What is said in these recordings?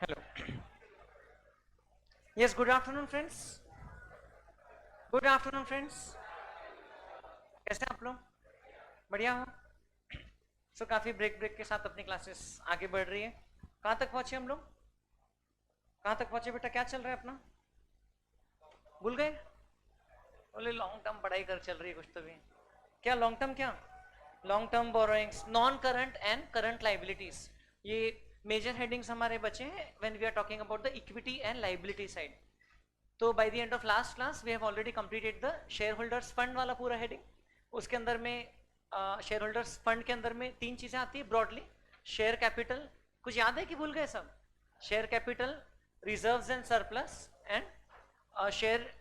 Hello. Yes, good afternoon friends. Good afternoon friends. कैसे हैं आप लोग? बढ़िया हो? सो काफी ब्रेक ब्रेक के साथ अपनी क्लासेस आगे बढ़ रही है। कहाँ तक पहुंचे हम लोग? कहाँ तक पहुंचे बेटा? क्या चल रहा है अपना? भूल गए? बोले लॉन्ग टर्म पढ़ाई कर चल रही है कुछ तो भी। क्या लॉन्ग टर्म? क्या long term borrowings, non current and current liabilities, ये मेजर हेडिंग्स हमारे बचे हैं when we are talking about the equity and liability side. तो by the end of last class we have already completed the share holders fund वाला पूरा heading. उसके अंदर में शेयर होल्डर्स फंड के अंदर में तीन चीजें आती है ब्रॉडली। शेयर कैपिटल, कुछ याद है कि भूल गए सब? Share capital, reserves and surplus, and share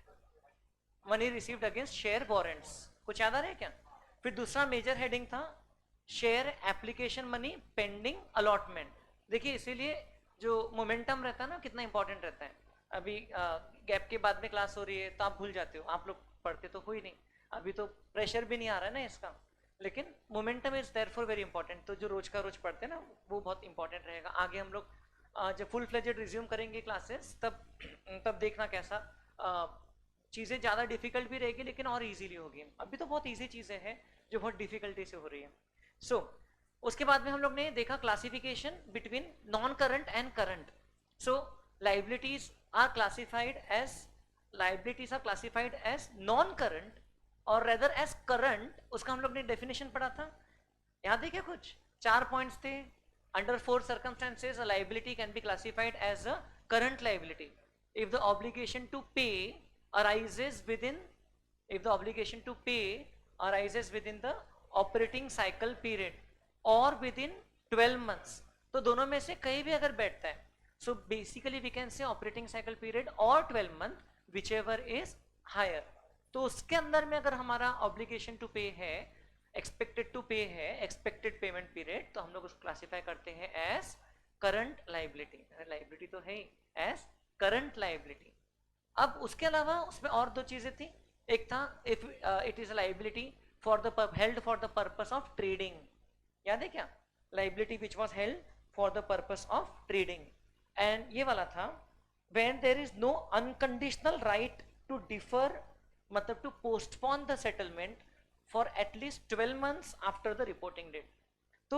money received against share warrants. कुछ याद आ रहा है क्या? फिर दूसरा मेजर हेडिंग था share application money pending allotment. देखिए इसीलिए जो मोमेंटम रहता है ना कितना इंपॉर्टेंट रहता है। अभी गैप के बाद में क्लास हो रही है तो आप भूल जाते हो, आप लोग पढ़ते तो हो ही नहीं। अभी तो प्रेशर भी नहीं आ रहा है ना इसका, लेकिन momentum is there for very important. तो जो रोज का रोज पढ़ते हैं ना वो बहुत इंपॉर्टेंट रहेगा। आगे हम लोग जब फुल फ्लेजेड रिज्यूम करेंगे क्लासेस तब देखना कैसा चीज़ें ज़्यादा डिफिकल्ट भी रहेगी लेकिन और इजीली होगी। अभी तो बहुत इजी चीज़ें हैं जो बहुत डिफिकल्टी से हो रही है। सो उसके बाद में हम लोग ने देखा classification between non current and current. So liabilities are classified as liabilities are classified as non current और रेदर एज करंट। उसका हम लोग ने डेफिनेशन पढ़ा था, याद है क्या? कुछ 4 पॉइंट्स थे। Under 4 circumstances a liability can be classified as a current liability if the obligation to pay arises within if the obligation to pay arises within the operating cycle period or within 12 months। तो दोनों में से कहीं भी अगर बैठता है, so basically we can say operating cycle period or 12 month whichever is higher। तो उसके अंदर में अगर हमारा obligation to pay है, एक्सपेक्टेड टू पे है, एक्सपेक्टेड पेमेंट पीरियड, तो हम लोग उसको क्लासिफाई करते हैं एज करंट लाइबिलिटी। लाइबिलिटी तो है ही, एज करंट लाइबिलिटी। अब उसके अलावा उसमें और दो चीजें थी। एक था if it is a liability for the held for the purpose of trading. याद है क्या? Liability which was held for the purpose of trading. And ये वाला था when there is no unconditional right to defer, मतलब to postpone the settlement for at least 12 months after the reporting date. तो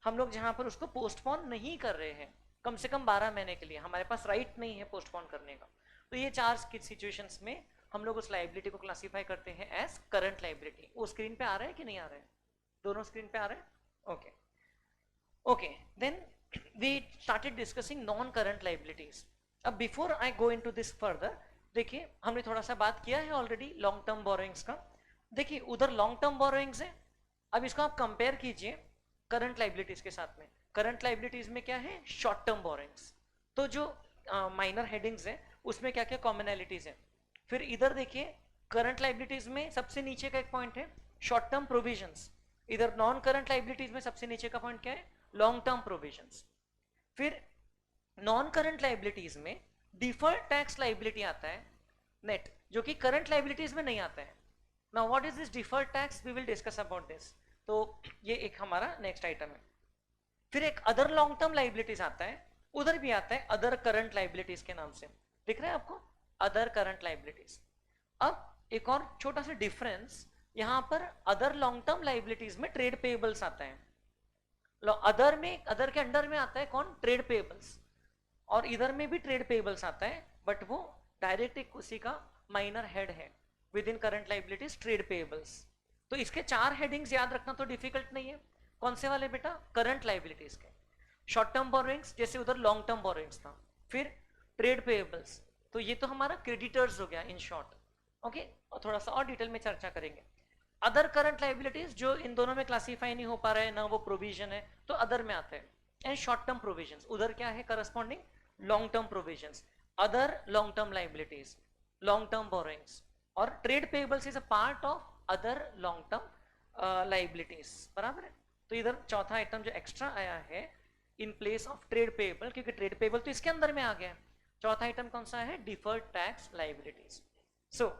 हम लोग जहां पर उसको पोस्टपोन नहीं कर रहे हैं कम से कम 12 महीने के लिए, हमारे पास राइट नहीं है पोस्टपोन करने का, तो ये चार सिचुएशंस में हम लोग उस लाइबिलिटी को क्लासिफाई करते हैं एज करंट लाइबिलिटी। वो स्क्रीन पे आ रहा है कि नहीं आ रहा है? दोनों स्क्रीन पे आ रहे हैं? Okay okay, then we started discussing non current liabilities. अब before I go into this further, देखिए हमने थोड़ा सा बात किया है ऑलरेडी लॉन्ग टर्म बोरोइंग्स का। देखिए उधर लॉन्ग टर्म बोरोइंग्स है, अब इसको आप कंपेयर कीजिए करंट लाइबिलिटीज के साथ में। करंट लाइबिलिटीज में क्या है? Short term borrowings. तो जो माइनर हेडिंग्स है उसमें क्या क्या कॉमनैलिटीज है। फिर इधर देखिए करंट लाइबिलिटीज में सबसे नीचे का एक पॉइंट है शॉर्ट टर्म प्रोविजंस। इधर नॉन करंट लाइबिलिटीज में सबसे नीचे का पॉइंट क्या है? Long term provisions. फिर नॉन करंट लाइबिलिटीज में डिफर्ड टैक्स लाइबिलिटी आता है नेट, जो कि करंट लाइबिलिटीज में नहीं आता है। Now what is this deferred tax? We will discuss about this. तो ये एक हमारा नेक्स्ट आइटम है। फिर एक अदर लॉन्ग टर्म लाइबिलिटीज आता है, उधर भी आता है अदर करंट लाइबिलिटीज के नाम से, दिख रहा है आपको? Other current liabilities. अब एक और छोटा सा डिफरेंस, यहां पर अदर लॉन्ग टर्म लाइबिलिटीज में ट्रेड पेएबल्स आता है। अदर में, अदर के अंडर में आता है कौन? Trade payables. और इधर में भी ट्रेड पेएबल्स आता है बट वो डायरेक्ट एक उसी का माइनर हेड है with in current liabilities, trade payables. तो इसके 4 हेडिंग्स याद रखना तो डिफिकल्ट नहीं है। कौन से वाले बेटा? करंट लाइबिलिटीज के। शॉर्ट टर्म बोरोइंग्स जैसे उधर लॉन्ग टर्म बोरोइंग्स था, फिर ट्रेड पेएबल्स। तो ये तो हमारा क्रेडिटर्स हो गया इन शॉर्ट। ओके, और थोड़ा सा और डिटेल में चर्चा करेंगे। अदर करंट लाइबिलिटीज जो इन दोनों में क्लासीफाई नहीं हो पा रहे हैं ना, वो प्रोविजन है तो अदर में आता है। एंड शॉर्ट टर्म प्रोविजंस उधर क्या है? Corresponding long term provisions. Other long term liabilities, long term borrowings, और trade payables is a part of other long term liabilities. बराबर है? तो इधर चौथा आइटम जो एक्स्ट्रा आया है in place of trade payable, क्योंकि ट्रेड पेएबल तो इसके अंदर में आ गया। चौथा आइटम कौन सा है? Deferred tax liabilities. So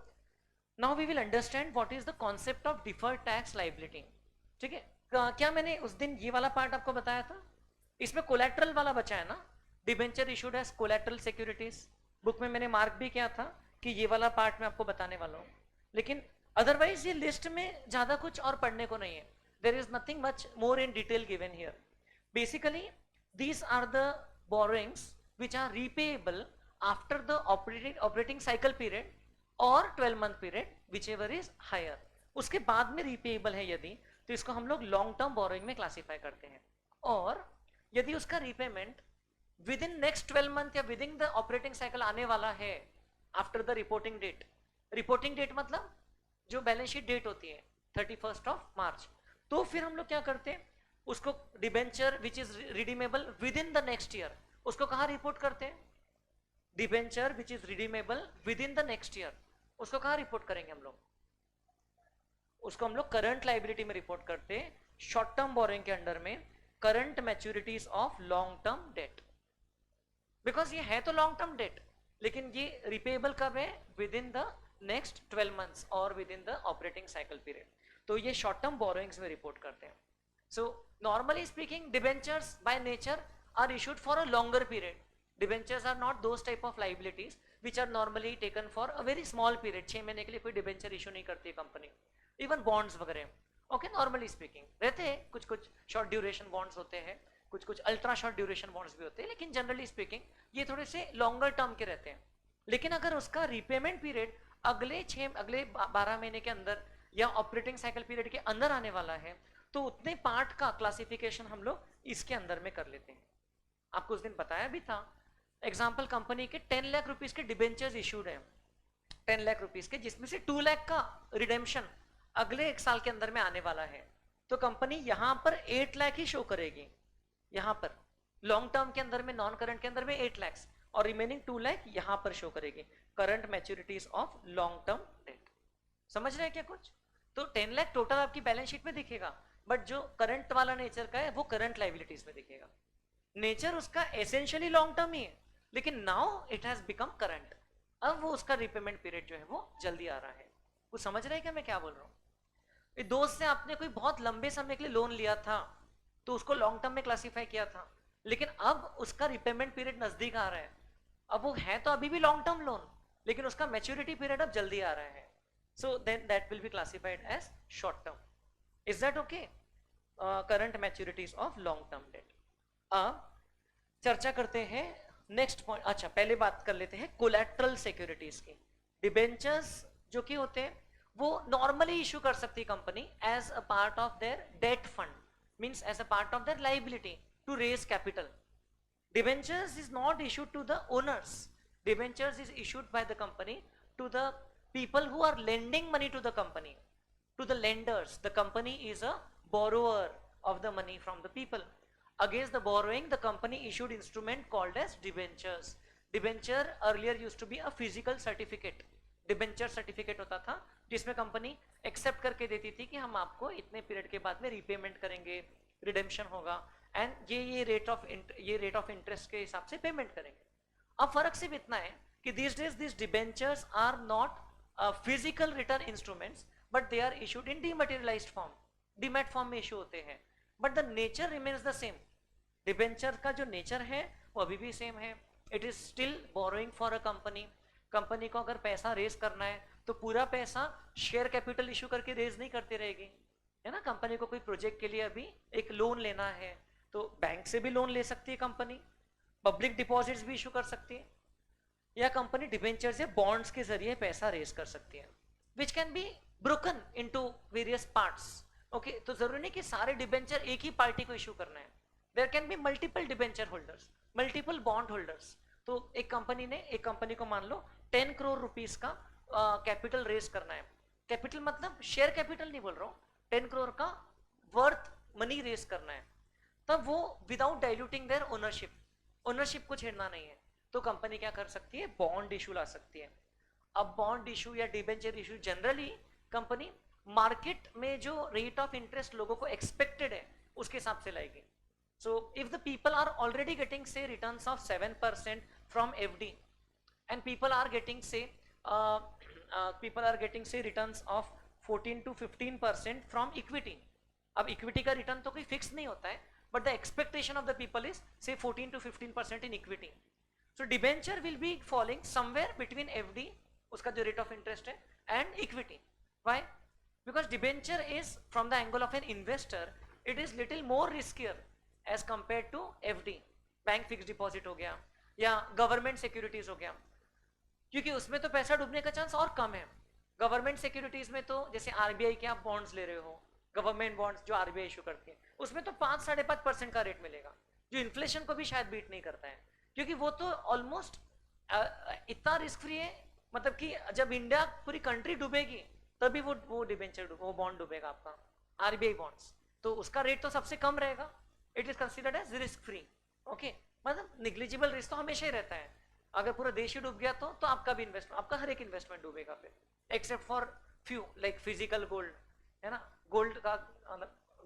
now we will understand what is the concept of deferred tax liability. ठीक है? क्या मैंने उस दिन ये वाला पार्ट आपको बताया था? इसमें कोलैटरल वाला बचा है ना, debenture issued as collateral securities, book में मैंने मार्क भी किया था कि ये वाला पार्ट मैं आपको बताने वाला हूँ, लेकिन अदरवाइज ये लिस्ट में ज्यादा कुछ और पढ़ने को नहीं है. There is nothing much more in detail given here. Basically these are the borrowings which are repayable after the operating cycle period or 12 month period whichever is higher. उसके बाद में repayable है यदि, तो इसको हम लोग long term borrowing में classify करते हैं. और यदि उसका repayment within next 12 month या within the operating cycle आने वाला है after the reporting date. reporting date मतलब जो बैलेंस शीट डेट होती है 31st ऑफ मार्च, तो फिर हम लोग क्या करते हैं, उसको debenture which is redeemable with in the next year, उसको कहाँ रिपोर्ट करते हैं, debenture which is redeemable with in the next year, उसको कहाँ रिपोर्ट करेंगे हम लोग, उसको हम लोग करंट लाइबिलिटी में रिपोर्ट करते हैं, शॉर्ट टर्म बोरिंग के अंडर में current मैच्योरिटीज of long term debt. Because ये है तो लॉन्ग टर्म डेट, लेकिन ये रिपेबल कब है, विद इन द नेक्स्ट 12 मंथ्स और within the operating cycle period, तो ये शॉर्ट टर्म बोरोइंग्स में रिपोर्ट करते हैं. So normally speaking, debentures by nature are issued for a longer period. Debentures are not those type of liabilities which are normally taken for a very small period. 6 महीने के लिए कोई debenture issue नहीं करती है company, even bonds वगैरह. Okay, normally speaking रहते हैं कुछ कुछ शॉर्ट ड्यूरेशन बॉन्ड्स होते हैं, कुछ कुछ अल्ट्रा शॉर्ट ड्यूरेशन बॉन्ड्स भी होते हैं, लेकिन जनरली स्पीकिंग ये थोड़े से लॉन्गर टर्म के रहते हैं. लेकिन अगर उसका रीपेमेंट पीरियड अगले 12 महीने के अंदर या ऑपरेटिंग साइकिल पीरियड के अंदर आने वाला है, तो उतने पार्ट का क्लासिफिकेशन हम लोग इसके अंदर में कर लेते हैं. आपको उस दिन बताया भी था, एग्जांपल कंपनी के 10 लाख रुपीस के डिबेंचर्स इशूड हैं, 10 लाख रुपीस के, जिसमें से 2 लाख का रिडेम्पशन अगले 1 साल के अंदर में आने वाला है, तो कंपनी यहां पर 8 लाख ही शो करेगी. यहां पर लॉन्ग टर्म के अंदर में, नॉन करंट के अंदर में 8 लाख और रिमेनिंग 2 लाख यहां पर शो करेगी, current मैच्योरिटीज of long term debt. समझ रहे हैं क्या कुछ? तो 10 लाख टोटल आपकी बैलेंस शीट में दिखेगा, बट जो करंट वाला नेचर का है वो करंट लाइबिलिटीज में दिखेगा. नेचर उसका एसेंशियली लॉन्ग टर्म ही है, लेकिन now it has become current. अब वो उसका रिपेमेंट पीरियड जो है वो जल्दी आ रहा है. कुछ समझ रहे हैं क्या मैं क्या बोल रहा हूँ? दोस्त से आपने कोई बहुत लंबे समय के लिए लोन लिया था, तो उसको लॉन्ग टर्म में क्लासीफाई किया था, लेकिन अब उसका रिपेमेंट पीरियड नजदीक आ रहा है. अब वो है तो अभी भी लॉन्ग टर्म लोन, लेकिन उसका मैच्योरिटी पीरियड अब जल्दी आ रहा है, so then that will be classified as short term. Is that okay? Current maturities of long term debt. अब चर्चा करते हैं नेक्स्ट पॉइंट. अच्छा, पहले बात कर लेते हैं कोलैटरल सिक्योरिटीज की. डिबेंचर्स जो कि होते हैं वो नॉर्मली इशू कर सकती है company as a part of their debt fund, means as a part of their liability to raise capital. Debentures is not issued to the owners. Debentures is issued by the company to the people who are lending money to the company. To the lenders, the company is a borrower of the money from the people. Against the borrowing, the company issued instrument called as debentures. Debenture earlier used to be a physical certificate. Debenture certificate होता था जिसमें company accept करके देती थी कि हम आपको इतने पीरियड के बाद में रीपेमेंट करेंगे, रिडेम्पशन होगा, एंड ये रेट ऑफ इंटरेस्ट के हिसाब से पेमेंट करेंगे. अब फर्क सिर्फ इतना है कि these days these debentures are not physical written instruments, but they are issued in dematerialized form. Demat form में इशू होते हैं, but the nature remains the same. Debenture का जो नेचर है वो अभी भी सेम है. It is still borrowing for a company. Company को अगर पैसा रेज करना है तो पूरा पैसा शेयर कैपिटल इशू करके रेज नहीं करती रहेगी, है ना. कंपनी को कोई प्रोजेक्ट के लिए अभी एक लोन लेना है तो बैंक से भी लोन ले सकती है कंपनी, पब्लिक डिपॉजिट्स भी इशू कर सकती है, या कंपनी डिबेंचर से बॉन्ड्स के जरिए पैसा रेज कर सकती है, which can be broken into various parts. Okay, तो जरूरी नहीं कि सारे डिबेंचर एक ही पार्टी को इशू करना है. There can be multiple debenture holders, multiple bond holders. तो एक कंपनी को मान लो 10 करोड़ रुपीस का कैपिटल रेज करना है. कैपिटल मतलब शेयर कैपिटल नहीं बोल रहा हूँ, 10 करोड़ का वर्थ मनी रेज करना है. तब वो विदाउट डाइल्यूटिंग देयर ओनरशिप को छेड़ना नहीं है, तो कंपनी क्या कर सकती है, बॉन्ड इशू ला सकती है. अब बॉन्ड इशू या debenture issue generally company market में जो रेट ऑफ इंटरेस्ट लोगों को एक्सपेक्टेड है उसके हिसाब से लाएगी. So if the people are already getting say returns of 7% from FD and people are getting say returns of 14 to 15% from equity. अब इक्विटी का रिटर्न तो कोई फिक्स नहीं होता है, but the expectation of the people is say 14 to 15% in equity. So debenture will be falling somewhere between FD, उसका जो rate of interest है, and equity. Why? Because debenture is from the angle of an investor, it is little more riskier as compared to FD, bank fix deposit हो गया या government securities हो गया, क्योंकि उसमें तो पैसा डूबने का चांस और कम है. गवर्नमेंट सिक्योरिटीज में तो जैसे आरबीआई के आप बॉन्ड्स ले रहे हो, गवर्नमेंट बॉन्ड्स जो आरबीआई इशू करती है, उसमें तो 5-5.5% का रेट मिलेगा, जो इन्फ्लेशन को भी शायद बीट नहीं करता है, क्योंकि वो तो ऑलमोस्ट इतना रिस्क फ्री है. मतलब कि जब इंडिया पूरी कंट्री डूबेगी तभी वो डिबेंचर वो बॉन्ड डूबेगा आपका, आरबीआई बॉन्ड्स, तो उसका रेट तो सबसे कम रहेगा. It is considered as risk free. Okay, मतलब निग्लिजिबल रिस्क तो हमेशा ही रहता है. अगर पूरा देश ही डूब गया तो आपका भी इन्वेस्टमेंट, आपका हर एक इन्वेस्टमेंट डूबेगा फिर, except for few like physical gold, है ना. गोल्ड का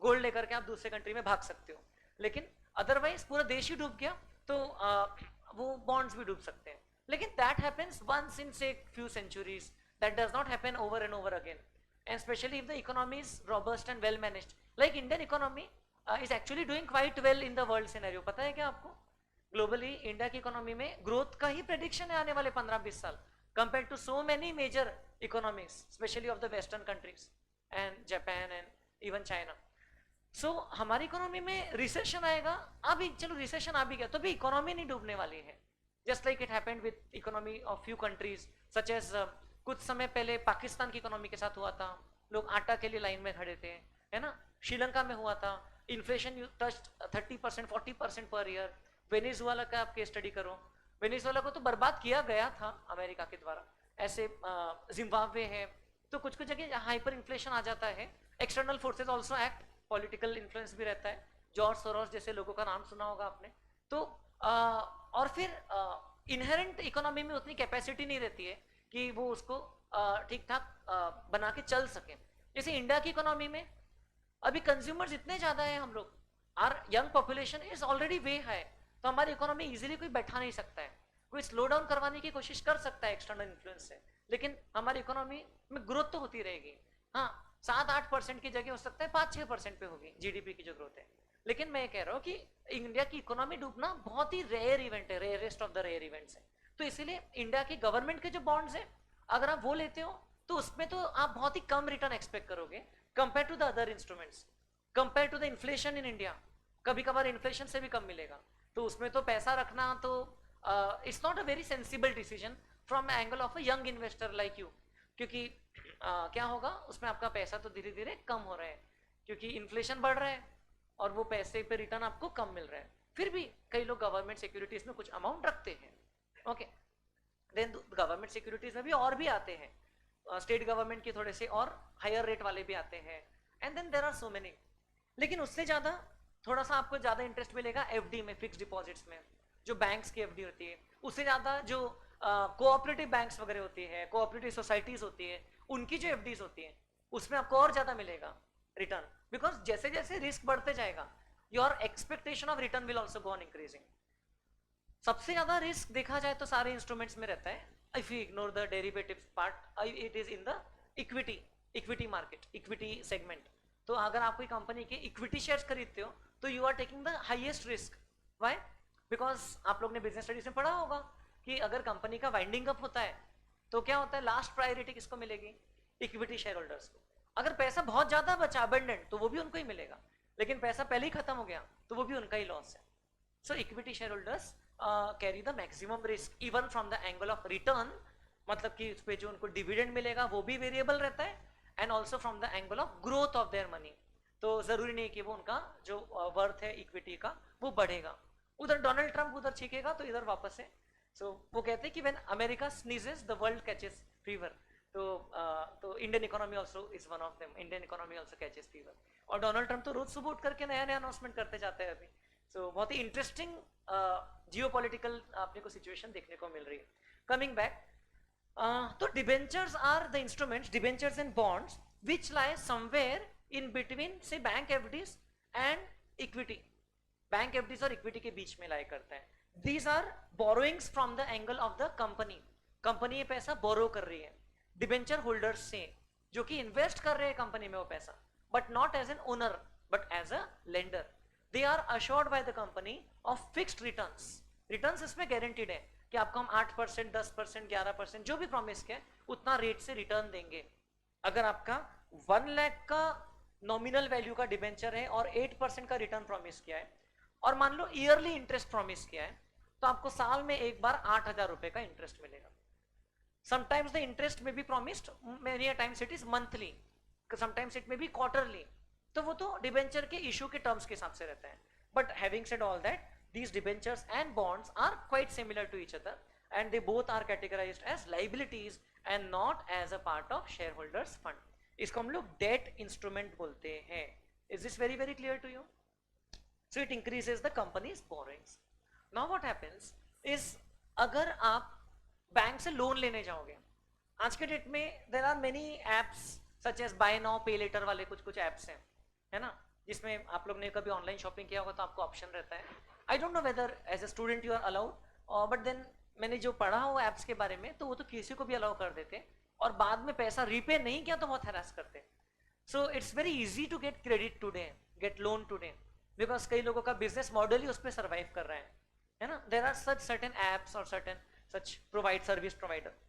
गोल्ड लेकर के आप दूसरे कंट्री में भाग सकते हो, लेकिन अदरवाइज पूरा देश ही डूब गया तो वो बॉन्ड्स भी डूब सकते हैं. लेकिन दैट हैपेंस वंस इन से few centuries, that does not happen over and over again, and specially if the economy is robust and well managed. Like Indian economy is actually doing quite well in the world scenario. पता है क्या आपको, globally India की economy में growth का ही prediction है आने वाले 15-20 साल, compare to so many major economies, specially of the western countries and Japan and even China. सो हमारी इकोनॉमी में रिसेशन आएगा. अभी चलो रिसेशन आ भी गया तो भी इकोनॉमी नहीं डूबने वाली है, just like it happened with economy of few countries such as कुछ समय पहले पाकिस्तान की इकोनॉमी के साथ हुआ था, लोग आटा के लिए लाइन में खड़े थे, है ना. श्रीलंका में हुआ था, inflation touched 30% 40% per year. Venezuela का आप केस स्टडी करो, वेनेजुएला को तो बर्बाद किया गया था अमेरिका के द्वारा. ऐसे जिम्बाब्वे है, तो कुछ कुछ जगह हाइपर इन्फ्लेशन आ जाता है. External forces also act, political influence भी रहता है. जॉर्ज सोरोस जैसे लोगों का नाम सुना होगा आपने. तो और फिर इनहेरेंट इकोनॉमी में उतनी कैपेसिटी नहीं रहती है कि वो उसको ठीक ठाक बना के चल सके. जैसे इंडिया की इकोनॉमी में अभी कंज्यूमर्स इतने ज्यादा है, हम लोग, our young population is already way high, तो हमारी इकोनॉमी इजीली कोई बैठा नहीं सकता है. कोई स्लो डाउन करवाने की कोशिश कर सकता है एक्सटर्नल इन्फ्लुएंस से, लेकिन हमारी इकोनॉमी में ग्रोथ तो होती रहेगी. हाँ, 7-8% की जगह हो सकता है 5-6% पे होगी जीडीपी की जो ग्रोथ है. लेकिन मैं कह रहा हूँ कि इंडिया की इकोनॉमी डूबना बहुत ही रेयर इवेंट है, rarest of the rare events है. तो इसीलिए इंडिया की गवर्नमेंट के जो बॉन्ड्स है, अगर आप वो लेते हो तो उसमें तो आप बहुत ही कम रिटर्न एक्सपेक्ट करोगे compare to the other instruments, compare to the inflation in India. कभी कभार इन्फ्लेशन से भी कम मिलेगा, तो उसमें तो पैसा रखना तो it's not a very sensible decision from angle of a young investor like you. क्योंकि क्या होगा उसमें, आपका पैसा तो धीरे धीरे कम हो रहा है क्योंकि इन्फ्लेशन बढ़ रहा है और वो पैसे पे रिटर्न आपको कम मिल रहा है. फिर भी कई लोग गवर्नमेंट सिक्योरिटीज में कुछ अमाउंट रखते हैं. ओके, देन गवर्नमेंट सिक्योरिटीज में भी और भी आते हैं, स्टेट गवर्नमेंट के थोड़े से और हायर रेट वाले भी आते हैं, and then there are so many. लेकिन उससे ज्यादा थोड़ा सा आपको ज्यादा इंटरेस्ट मिलेगा एफडी में, फिक्स डिपॉजिट्स में, जो बैंक्स की एफडी होती है. उससे ज्यादा जो कोऑपरेटिव बैंक्स वगैरह होती है, कोऑपरेटिव सोसाइटीज होती है, उनकी जो एफडीज होती है उसमें आपको और ज्यादा मिलेगा रिटर्न, बिकॉज जैसे जैसे रिस्क बढ़ते जाएगा your expectation of return will also go on increasing. सबसे ज्यादा रिस्क देखा जाए तो सारे इंस्ट्रूमेंट्स में रहता है. If you ignore the derivatives part, it is in the equity market, equity segment. तो अगर आप कोई कंपनी के इक्विटी शेयर्स खरीदते हो तो you are taking the highest risk. Why? Because आप लोग ने बिजनेस स्टडीज में पढ़ा होगा कि अगर कंपनी का वाइंडिंग अप होता है तो क्या होता है, लास्ट प्रायोरिटी किसको मिलेगी? इक्विटी शेयर होल्डर्स को. अगर पैसा बहुत ज्यादा बचा अबंडेंट तो वो भी उनको ही मिलेगा, लेकिन पैसा पहले ही खत्म हो गया तो वो भी उनका ही लॉस है. So equity share holders carry the maximum risk even from the angle of return, मतलब कि उस पे जो उनको डिविडेंड मिलेगा वो भी वेरिएबल रहता है, and also from the angle of growth of their money. तो जरूरी नहीं कि वो उनका जो वर्थ है इक्विटी का वो बढ़ेगा. उधर डोनाल्ड ट्रंप उधर छीकेगा तो इधर वापस है. सो वो कहते हैं कि when America sneezes the world catches fever. तो Indian economy also is one of them. Indian economy also catches fever. और डोनाल्ड ट्रंप तो रोज सुबह उठ करके नया नया अनाउंसमेंट करते जाते हैं अभी. सो बहुत ही इंटरेस्टिंग जियोपॉलिटिकल आपने को सिचुएशन देखने को मिल रही है. कमिंग बैक, तो debentures are the instruments, debentures and bonds which lie somewhere in between say bank FDs and equity. Bank FDs और इक्विटी के बीच में लाई करता है. These are borrowings from the angle of the company. Company ये पैसा बोरो कर रही है डिबेंचर होल्डर्स से, जो कि इन्वेस्ट कर रहे हैं कंपनी में वो पैसा, but not as an owner but as a lender. They are assured by the company of fixed returns. Returns इसमें गारंटीड है कि आपको हम 8%, 10%, 11% जो भी प्रॉमिस किया उतना रेट से रिटर्न देंगे। अगर आपका 1 लाख का नॉमिनल वैल्यू का डिबेंचर है और 8% का रिटर्न प्रॉमिस किया है और मान लो ईयरली इंटरेस्ट प्रॉमिस किया है, तो आपको साल में एक बार 8,000 रुपए का इंटरेस्ट मिलेगा। Sometimes the interest may be promised, many times it is monthly, sometimes it may be quarterly, तो वो तो डिबेंचर के इशू के टर्म्स के हिसाब से रहता है। But having said all that, these debentures and bonds are quite similar to each other and they both are categorized as liabilities and not as a part of shareholders fund. इसको हम लोग debt instrument बोलते हैं। Is this very very clear to you? So it increases the company's borrowings. Now what happens is, अगर आप bank से loan लेने जाओगे, आज के डेट में there are many apps such as buy now pay later वाले कुछ apps हैं, है ना, जिसमें आप लोग ने कभी ऑनलाइन शॉपिंग किया होगा तो आपको ऑप्शन रहता है। I don't know whether as a student you are allowed, but then मैंने जो पढ़ा हो ऐप्स के बारे में, तो वो तो किसी को भी अलाउ कर देते और बाद में पैसा रीपे नहीं किया तो बहुत हैरास करते। So it's very easy to get credit today, get loan today, because कई लोगों का बिजनेस मॉडल ही उस पर सर्वाइव कर रहा है ना। There are such certain apps और certain such provide service provider.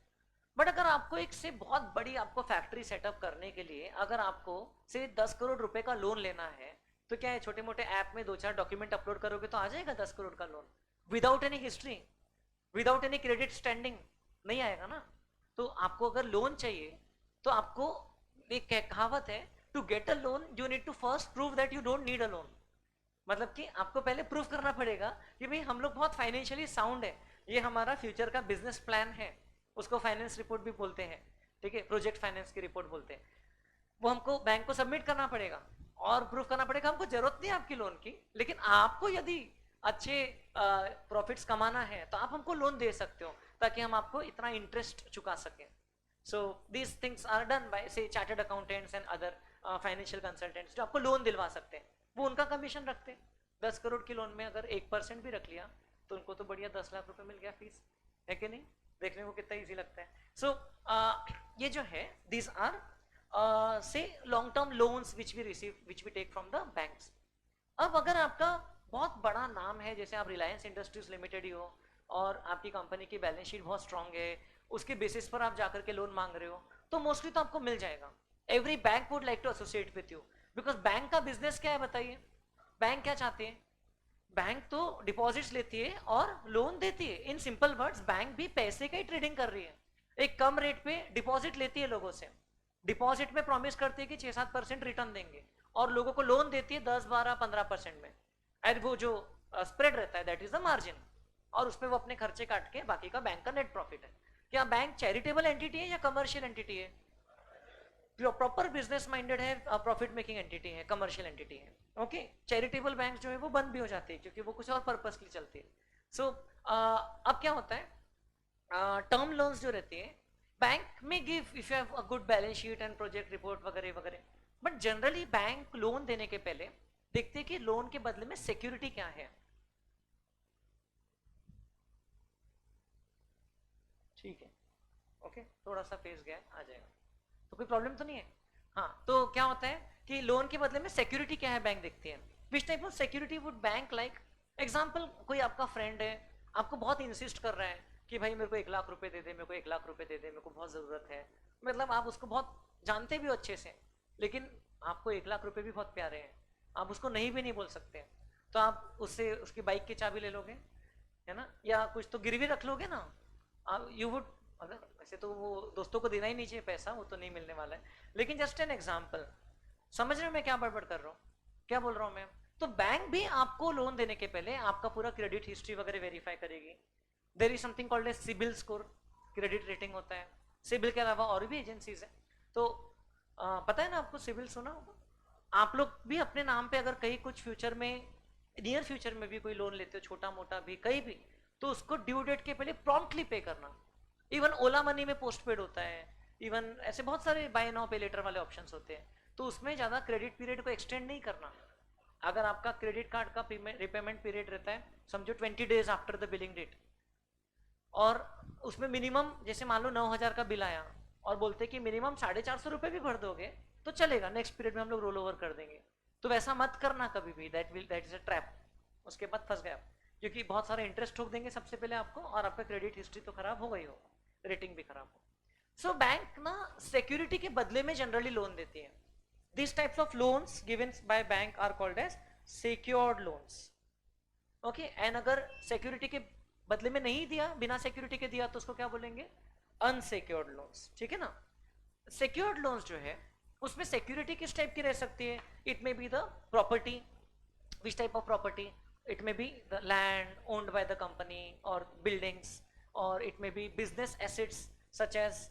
But अगर आपको एक से बहुत बड़ी आपको फैक्ट्री सेटअप करने के लिए अगर आपको से 10 करोड़ रुपए का लोन लेना है, तो क्या है, छोटे मोटे ऐप में 2-4 डॉक्यूमेंट अपलोड करोगे तो आ जाएगा 10 करोड़ का loan, without any history, without any credit standing, नहीं आएगा ना। तो आपको अगर लोन चाहिए तो आपको एक कहावत है, to get a loan you need to first prove that you don't need a loan. मतलब कि आपको पहले प्रूव करना पड़ेगा कि भाई हम लोग बहुत फाइनेंशियली साउंड है, ये हमारा फ्यूचर का बिजनेस प्लान है, उसको फाइनेंस रिपोर्ट भी बोलते हैं, ठीक है, प्रोजेक्ट फाइनेंस की रिपोर्ट बोलते हैं। वो हमको बैंक को सबमिट करना पड़ेगा और प्रूफ करना पड़ेगा हमको जरूरत नहीं है आपकी लोन की, लेकिन आपको यदि अच्छे प्रॉफिट्स कमाना है तो आप हमको लोन दे सकते हो ताकि हम आपको इतना इंटरेस्ट चुका सकें। So these things are done by say chartered accountants and other financial consultants जो आपको लोन दिलवा सकते हैं, वो उनका कमीशन रखते हैं। 10 करोड़ की लोन में अगर 1% भी रख लिया तो उनको तो बढ़िया 10 लाख रुपए मिल गया फीस, है कि नहीं? देखने को कितना ईजी लगता है। सो ये जो है, these are say long term loans which we receive, which we take from the banks. अब अगर आपका बहुत बड़ा नाम है, जैसे आप रिलायंस इंडस्ट्रीज लिमिटेड ही हो और आपकी कंपनी की बैलेंस शीट बहुत स्ट्रांग है, उसके बेसिस पर आप जाकर के लोन मांग रहे हो, तो मोस्टली तो आपको मिल जाएगा। Every bank would like to associate with you, because bank का बिजनेस क्या है बताइए? बैंक क्या चाहते हैं? बैंक तो डिपॉजिट्स लेती है और लोन देती है। इन सिंपल वर्ड्स, बैंक भी पैसे का ही ट्रेडिंग कर रही है, एक कम रेट पे डिपॉजिट लेती है लोगों से, डिपॉजिट में प्रॉमिस करती है कि 6-7% रिटर्न देंगे और लोगों को लोन देती है 10-12-15% में, एंड वो जो स्प्रेड रहता है दैट इज द मार्जिन, और उसमें वो अपने खर्चे काट के बाकी का बैंक का नेट प्रॉफिट है। क्या बैंक चैरिटेबल एंटिटी है या कमर्शियल एंटिटी है? प्रॉपर बिजनेस माइंडेड है, प्रॉफिट मेकिंग एंटिटी है, कमर्शियल एंटिटी है। ओके, चैरिटेबल बैंक जो है वो बंद भी हो जाती है क्योंकि वो कुछ और पर्पस के लिए चलती है। सो अब क्या होता है, टर्म लोन्स जो रहती है बैंक में give if you have a good balance sheet and project report वगैरह वगैरह, बट जनरली बैंक लोन देने के पहले देखते हैं कि लोन के बदले में सिक्योरिटी क्या है। ठीक है, ओके, थोड़ा सा फेस गया, आ जाएगा, तो कोई प्रॉब्लम तो नहीं है। हाँ, तो क्या होता है कि लोन के बदले में सिक्योरिटी क्या है बैंक देखती है। विच type of security would bank like? Example, कोई आपका फ्रेंड है, आपको बहुत इंसिस्ट कर रहा है कि भाई मेरे को 1 लाख रुपए दे दे, मेरे को 1 लाख रुपए दे दे, मेरे को बहुत जरूरत है। मतलब आप उसको बहुत जानते भी हो अच्छे से, लेकिन आपको 1 लाख रुपए भी बहुत प्यारे हैं, आप उसको नहीं भी नहीं बोल सकते, तो आप उससे उसकी बाइक की चाबी ले लोगे, है ना, या कुछ तो गिरवी रख लोगे ना। यू वुड, अगर वैसे तो वो दोस्तों को देना ही नहीं चाहिए पैसा, वो तो नहीं मिलने वाला है, लेकिन जस्ट एन एग्जाम्पल, समझ रहे हो मैं क्या बड़बड़ कर रहा हूँ, क्या बोल रहा हूँ मैं? तो बैंक भी आपको लोन देने के पहले आपका पूरा क्रेडिट हिस्ट्री वगैरह वेरीफाई करेगी। There is something called a CIBIL score, credit rating होता है। सिबिल के अलावा और भी एजेंसीज है, तो पता है ना आपको, सिबिल सुना होगा आप लोग भी अपने नाम पे, अगर कहीं कुछ फ्यूचर में, नियर फ्यूचर में भी कोई लोन लेते हो, छोटा मोटा भी कहीं भी, तो उसको ड्यू डेट के पहले प्रॉम्प्टली पे करना। इवन ओला मनी में पोस्ट पेड होता है, इवन ऐसे बहुत सारे बाय नाउ पे लेटर वाले ऑप्शंस होते हैं, तो उसमें ज़्यादा क्रेडिट पीरियड को एक्सटेंड नहीं करना। अगर आपका क्रेडिट कार्ड का रिपेमेंट पीरियड रहता है, समझो 20 days after the billing date, और उसमें मिनिमम, जैसे मान लो 9,000 का बिल आया और बोलते कि मिनिमम 450 रुपये भी भर दोगे तो चलेगा, नेक्स्ट पीरियड में हम लोग रोल ओवर कर देंगे, तो वैसा मत करना कभी भी, दैट इज अ ट्रैप, उसके बाद फंस गए आप, क्योंकि बहुत सारे इंटरेस्ट ठोक देंगे सबसे पहले आपको, और आपका क्रेडिट हिस्ट्री तो खराब हो गई हो, रेटिंग भी खराब हो। सो बैंक ना सिक्योरिटी के बदले में जनरली लोन देती है। This types of loans given by bank are called as secured loans. Okay, and अगर सिक्योरिटी के बदले में नहीं दिया, बिना सिक्योरिटी के दिया, तो उसको क्या बोलेंगे? अनसिक्योर्ड लोन्स, ठीक है ना। सिक्योर्ड लोन्स जो है उसमें सिक्योरिटी किस टाइप की रह सकती है? It may be the property, which type of property? It may be the land owned by the company और बिल्डिंग्स, और it may be business assets such as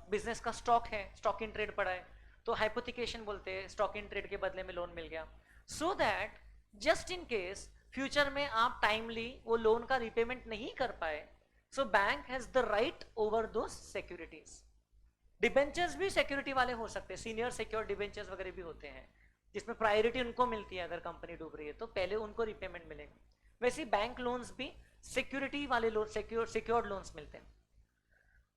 business का स्टॉक है, स्टॉक इन ट्रेड पड़ा है, तो hypothecation बोलते हैं, stock in trade के बदले में लोन मिल गया। So that just in case future में आप टाइमली वो लोन का रिपेमेंट नहीं कर पाए, so bank has the right over those securities. Debentures भी सिक्योरिटी वाले हो सकते हैं, सीनियर सिक्योर डिबेंचर्स वगैरह भी होते हैं, जिसमें प्रायोरिटी उनको मिलती है, अगर कंपनी डूब रही है तो पहले उनको रिपेमेंट मिलेगा। वैसे बैंक लोन्स भी सिक्योरिटी वाले लोन, सिक्योर्ड लोन्स मिलते हैं।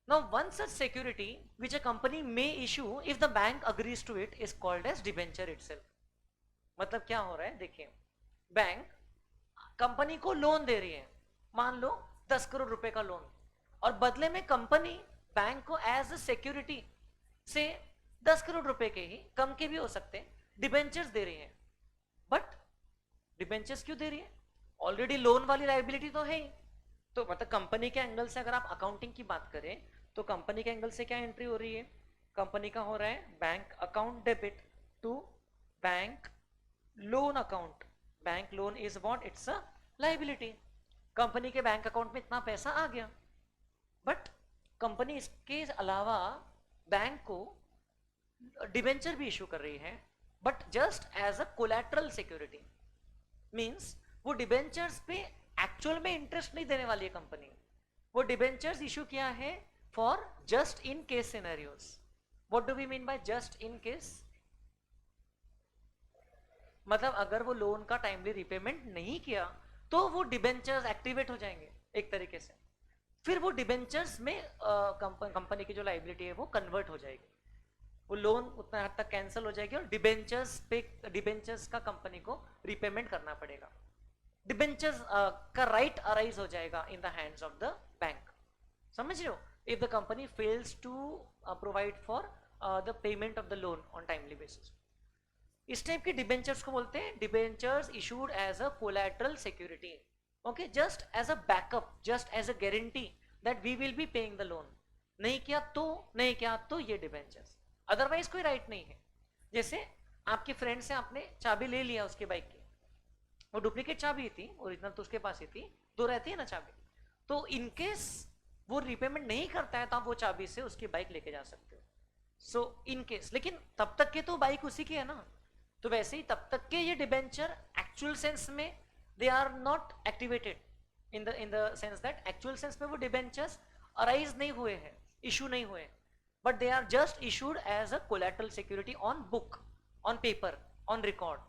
Now one such security which a company may issue if the bank agrees to it is called as debenture itself। मतलब क्या हो रहा है देखिए, बैंक कंपनी को लोन दे रही है, मान लो 10 करोड़ रुपए का लोन, और बदले में कंपनी बैंक को एज अ सिक्योरिटी से 10 करोड़ रुपए के ही, कम के भी हो सकते हैं, डिबेंचर्स दे रही है। बट डिबेंचर्स क्यों दे रही है? ऑलरेडी लोन वाली लायबिलिटी तो है ही। तो मतलब कंपनी के एंगल से अगर आप अकाउंटिंग की बात करें तो कंपनी के एंगल से क्या एंट्री हो रही है? कंपनी का हो रहा है bank account debit to bank loan account. Bank loan is what? It's a liability. Company के बैंक अकाउंट में इतना पैसा आ गया, बट कंपनी इसके अलावा बैंक को डिबेंचर भी इशू कर रही है, but just as a collateral security. Means वो डिबेंचर्स पे एक्चुअल में इंटरेस्ट नहीं देने वाली है कंपनी, वो डिबेंचर्स इशू किया है for just in case scenarios. What do we mean by just in case? मतलब अगर वो लोन का टाइमली रिपेमेंट नहीं किया तो वो डिबेंचर्स एक्टिवेट हो जाएंगे एक तरीके से, फिर वो डिबेंचर्स में कंपनी की जो लायबिलिटी है वो कन्वर्ट हो जाएगी, वो लोन उतना हद तक कैंसिल हो जाएगी और डिबेंचर्स का कंपनी को रिपेमेंट करना पड़ेगा। डिबेंचर्स का राइट अराइज हो जाएगा in the hands of the bank. समझ रहे हो? If the company fails to provide for the payment of the loan on timely basis. इस टाइप के डिबेंचर्स को बोलते हैं debentures issued as a collateral security. Okay, just as a backup, just as a guarantee that we will be paying the loan. नहीं किया तो ये debentures, otherwise कोई राइट नहीं है। जैसे आपके फ्रेंड से आपने चाबी ले लिया उसकी बाइक की, वो डुप्लीकेट चाबी थी, ओरिजिनल तो उसके पास ही थी, दो रहती है ना चाबी, तो इनकेस वो रिपेमेंट नहीं करता है तो आप वो चाबी से उसकी बाइक लेके जा सकते हो। सो इन केस, लेकिन तब तक के तो बाइक उसी की है ना, तो वैसे ही तब तक के ये डिबेंचर एक्चुअल सेंस में they are not activated in the sense that actual sense में वो डिबेंचर्स अराइज नहीं हुए हैं, इशू नहीं हुए, but they are just issued as a collateral security on book, on paper, on record.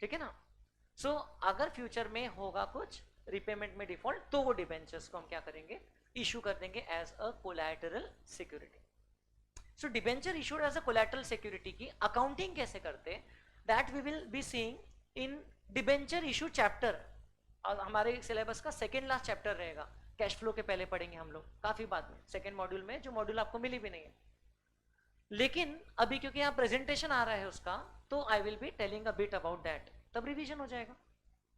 ठीक है ना? सो अगर फ्यूचर में होगा कुछ रिपेमेंट में डिफॉल्ट, तो वो डिबेंचर्स को हम क्या करेंगे? इशू कर देंगे as a collateral security. So debenture issued as a collateral security की अकाउंटिंग कैसे करते हैं, that we will be seeing in debenture issue chapter. और हमारे सिलेबस का सेकेंड लास्ट चैप्टर रहेगा, कैश फ्लो के पहले पढ़ेंगे हम लोग काफी बाद में, सेकेंड मॉड्यूल में, जो मॉड्यूल आपको मिली भी नहीं है। लेकिन अभी क्योंकि यहाँ प्रेजेंटेशन आ रहा है उसका, तो I will be telling a bit about that, तब रिवीजन हो जाएगा।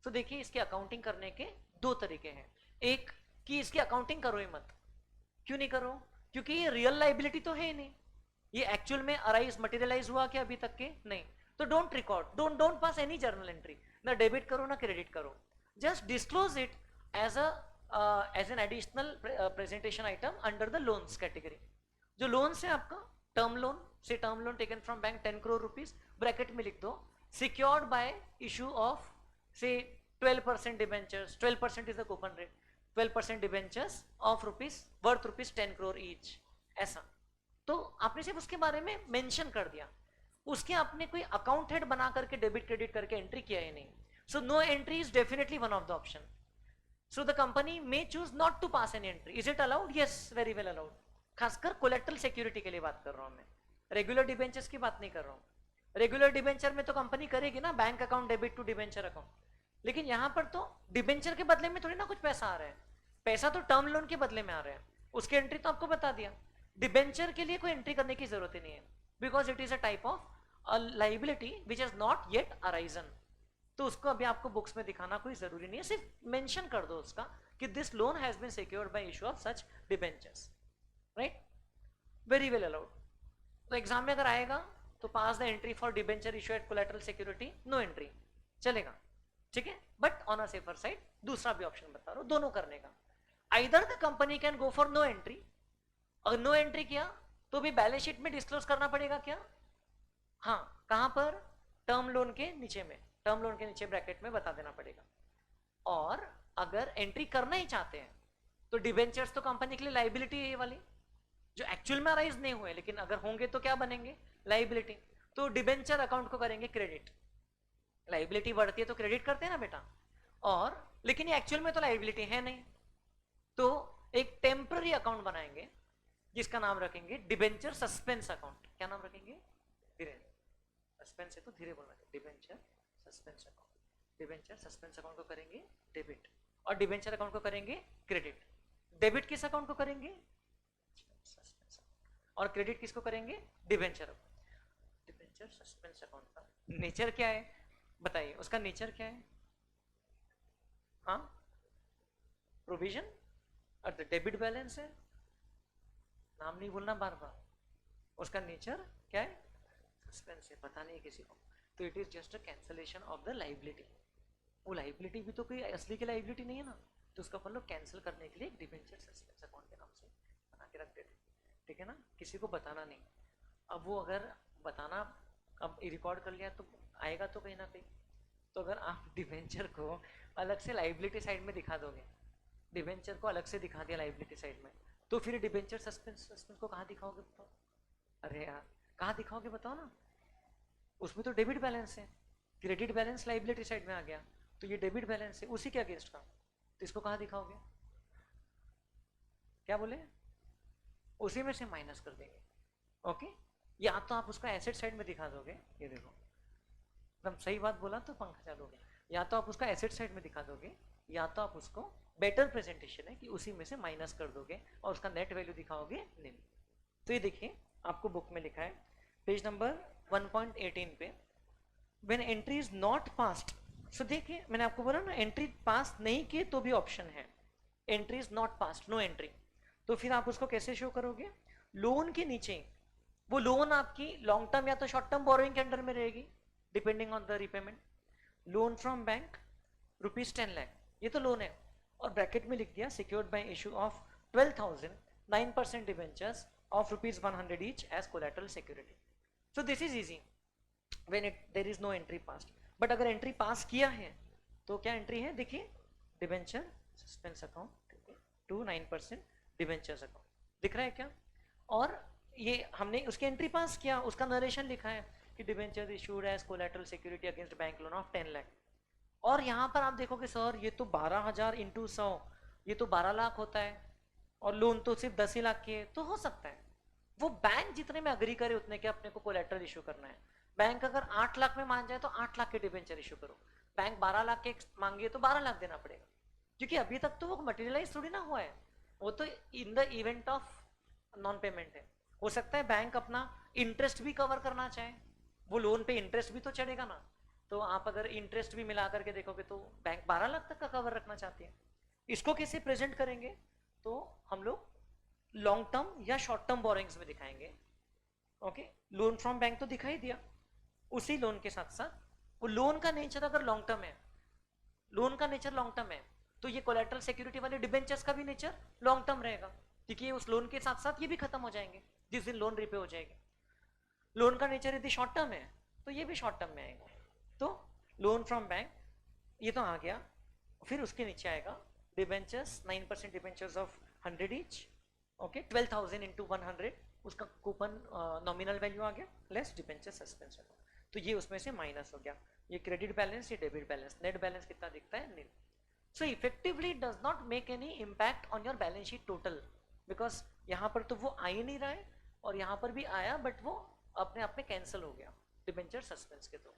तो देखिए, इसकी अकाउंटिंग करने के दो तरीके हैं। एक कि इसकी अकाउंटिंग करो ही मत। क्यों नहीं करो? क्योंकि ये रियल लाइबिलिटी तो है ही नहीं, ये एक्चुअल में अराइज मटेरियलाइज हुआ क्या अभी तक के? नहीं। तो don't record, don't pass any journal entry, ना डेबिट करो ना क्रेडिट करो, just disclose it as an additional presentation item under the loans category. जो लोन्स है आपका, टर्म लोन से, term loan taken from bank 10 crore rupees, bracket में लिख दो सिक्योर्ड बाय इशू ऑफ से 12% debentures, 12% is the coupon rate, 12% debentures of rupees worth rupees 10 crore each, ऐसा। तो आपने सिर्फ उसके बारे में मेंशन कर दिया, उसके आपने कोई अकाउंट हेड बना करके डेबिट क्रेडिट करके एंट्री किया ही नहीं। So no entry is definitely one of the option. So the company may choose not to pass any entry. Is it allowed? Yes, very well allowed. खासकर collateral security के लिए बात कर रहा हूं मैं, रेगुलर डिबेंचर्स की बात नहीं कर रहा हूं। रेगुलर डिबेंचर में तो कंपनी करेगी ना bank account debit to debenture account, लेकिन यहां पर तो डिबेंचर के बदले में थोड़ी ना कुछ पैसा आ रहा है, पैसा तो टर्म लोन के बदले में आ रहा है, उसकी एंट्री तो आपको बता दिया। डिबेंचर के लिए कोई एंट्री करने की जरूरत ही नहीं है, because it is a type of liability which is not yet arisen, तो उसको अभी आपको बुक्स में दिखाना कोई जरूरी नहीं है, सिर्फ मेंशन कर दो उसका कि this loan has been secured by issue of such debentures, right, very well allowed. तो एग्जाम में अगर आएगा तो pass the entry for debenture issue at collateral security, no entry चलेगा, ठीक है, but on a safer side दूसरा भी ऑप्शन बता रहा हूं दोनों करने का। Either the company can go for no entry, अगर नो एंट्री किया तो भी बैलेंस शीट में डिस्क्लोज करना पड़ेगा क्या, हाँ, कहां पर, टर्म लोन के नीचे में, टर्म लोन के नीचे ब्रैकेट में बता देना पड़ेगा। और अगर एंट्री करना ही चाहते हैं तो डिबेंचर्स तो कंपनी के लिए लाइबिलिटी है ये वाली, जो एक्चुअल में अराइज नहीं हुए, लेकिन अगर होंगे तो क्या बनेंगे, लाइबिलिटी, तो डिबेंचर अकाउंट को करेंगे क्रेडिट, लाइबिलिटी बढ़ती है तो क्रेडिट करते हैं ना बेटा, और लेकिन ये एक्चुअल में तो लाइबिलिटी है नहीं, तो एक टेम्पररी अकाउंट बनाएंगे जिसका नाम रखेंगे डिबेंचर सस्पेंस अकाउंट। क्या नाम रखेंगे, धीरे, सस्पेंस है तो धीरे बोलना है, debenture suspense account, debenture suspense account को करेंगे डेबिट और डिबेंचर अकाउंट को करेंगे क्रेडिट। डेबिट किस अकाउंट को करेंगे, सस्पेंस, और क्रेडिट किसको करेंगे, debenture account. Debenture suspense account का नेचर क्या है बताइए, उसका नेचर क्या है, हाँ, प्रोविजन और द डेबिट बैलेंस है, नाम नहीं बोलना बार बार, उसका नेचर क्या है, सस्पेंस है, पता नहीं किसी को, तो it is just a cancellation of the liability. वो लाइबिलिटी भी तो कोई असली की लाइबिलिटी नहीं है ना, तो उसका अपन लोग कैंसिल करने के लिए डिबेंचर सस्पेंस अकाउंट के नाम से बना के रख देते, ठीक है ना, किसी को बताना नहीं। अब वो अगर बताना, अब रिकॉर्ड कर लिया तो आएगा तो कहीं ना कहीं, तो अगर आप डिबेंचर को अलग से लाइबिलिटी साइड में दिखा दोगे, डिबेंचर को अलग से दिखा दिया लाइबिलिटी साइड में, तो फिर डिबेंचर सस्पेंस को कहाँ दिखाओगे बताओ, अरे यार कहाँ दिखाओगे बताओ ना, उसमें तो डेबिट बैलेंस है, क्रेडिट बैलेंस लाइबिलिटी साइड में आ गया, तो ये डेबिट बैलेंस है उसी के अगेंस्ट का, तो इसको कहाँ दिखाओगे, क्या बोले, उसी में से माइनस कर देंगे, ओके, या तो आप उसको एसेट साइड में दिखा दोगे, ये देखो एकदम सही बात बोला तो पंखा चालू हो गया, या तो आप उसका एसेट साइड में दिखा दोगे, या तो आप उसको बेटर प्रेजेंटेशन है कि उसी में से माइनस कर दोगे और उसका नेट वैल्यू दिखाओगे निल। तो ये देखिए आपको बुक में लिखा है पेज नंबर 1.18 पे, when entry is not passed, so देखिए मैंने आपको बोला ना एंट्री पास नहीं किए तो भी ऑप्शन है, entry is not passed, no entry, तो फिर आप उसको कैसे शो करोगे, लोन के नीचे, वो लोन आपकी लॉन्ग टर्म या तो शॉर्ट टर्म बोरोइंग के अंडर में रहेगी depending on the repayment, loan from bank ₹10 lakh, ये तो लोन है, और ब्रैकेट में लिख दिया secured by issue of 12,000 9% debentures of ₹100 each as collateral security. So this is easy when there is no entry pass, but अगर एंट्री पास किया है तो क्या एंट्री है, देखिए debenture suspense account to 9% debentures account दिख रहा है क्या, और ये हमने उसकी एंट्री पास किया, उसका नरेशन लिखा है कि debenture issued as collateral security against bank loan of 10 lakh, और यहाँ पर आप देखोगे सर ये तो 12,000 इंटू 100, ये तो 12 लाख होता है, और लोन तो सिर्फ 10 ही लाख की है, तो हो सकता है वो बैंक जितने में अग्री करे उतने के अपने को कोलैटरल इशू करना है, बैंक अगर 8 लाख में मान जाए तो 8 लाख के डिबेंचर इशू करो, बैंक 12 लाख के मांगे तो 12 लाख देना पड़ेगा, क्योंकि अभी तक तो वो मटेरियलाइज थोड़ी ना हुआ है, वो तो in the event of non payment है, हो सकता है बैंक अपना इंटरेस्ट भी कवर करना चाहे, वो लोन पे इंटरेस्ट भी तो चढ़ेगा ना, तो आप अगर इंटरेस्ट भी मिला करके देखोगे तो बैंक 12 लाख तक का कवर रखना चाहती है। इसको कैसे प्रेजेंट करेंगे, तो हम लोग लॉन्ग टर्म या शॉर्ट टर्म बोरिंग्स में दिखाएंगे, ओके, लोन फ्रॉम बैंक तो दिखाई दिया, उसी लोन के साथ साथ वो लोन का नेचर अगर लॉन्ग टर्म है, लोन का नेचर लॉन्ग टर्म है, तो ये कोलैटरल सिक्योरिटी वाले डिबेंचर्स का भी नेचर लॉन्ग टर्म रहेगा, क्योंकि उस लोन के साथ साथ ये भी खत्म हो जाएंगे जिस दिन लोन रिपे हो जाएगी। लोन का नेचर यदि शॉर्ट टर्म है तो ये भी शॉर्ट टर्म में आएगा, तो लोन फ्रॉम बैंक ये तो आ गया, फिर उसके नीचे आएगा debentures 9% debentures of 100 each, okay, 12,000 into 100, उसका कूपन नॉमिनल वैल्यू आ गया, लेस डिबेंचर सस्पेंस, तो ये उसमें से माइनस हो गया, ये क्रेडिट बैलेंस, ये डेबिट बैलेंस, नेट बैलेंस कितना दिखता है, nil. So effectively does not make any impact on your balance sheet total, because यहाँ पर तो वो आ ही नहीं रहा है और यहाँ पर भी आया बट वो अपने आप में कैंसिल हो गया, डिबेंचर सस्पेंस के थ्रू।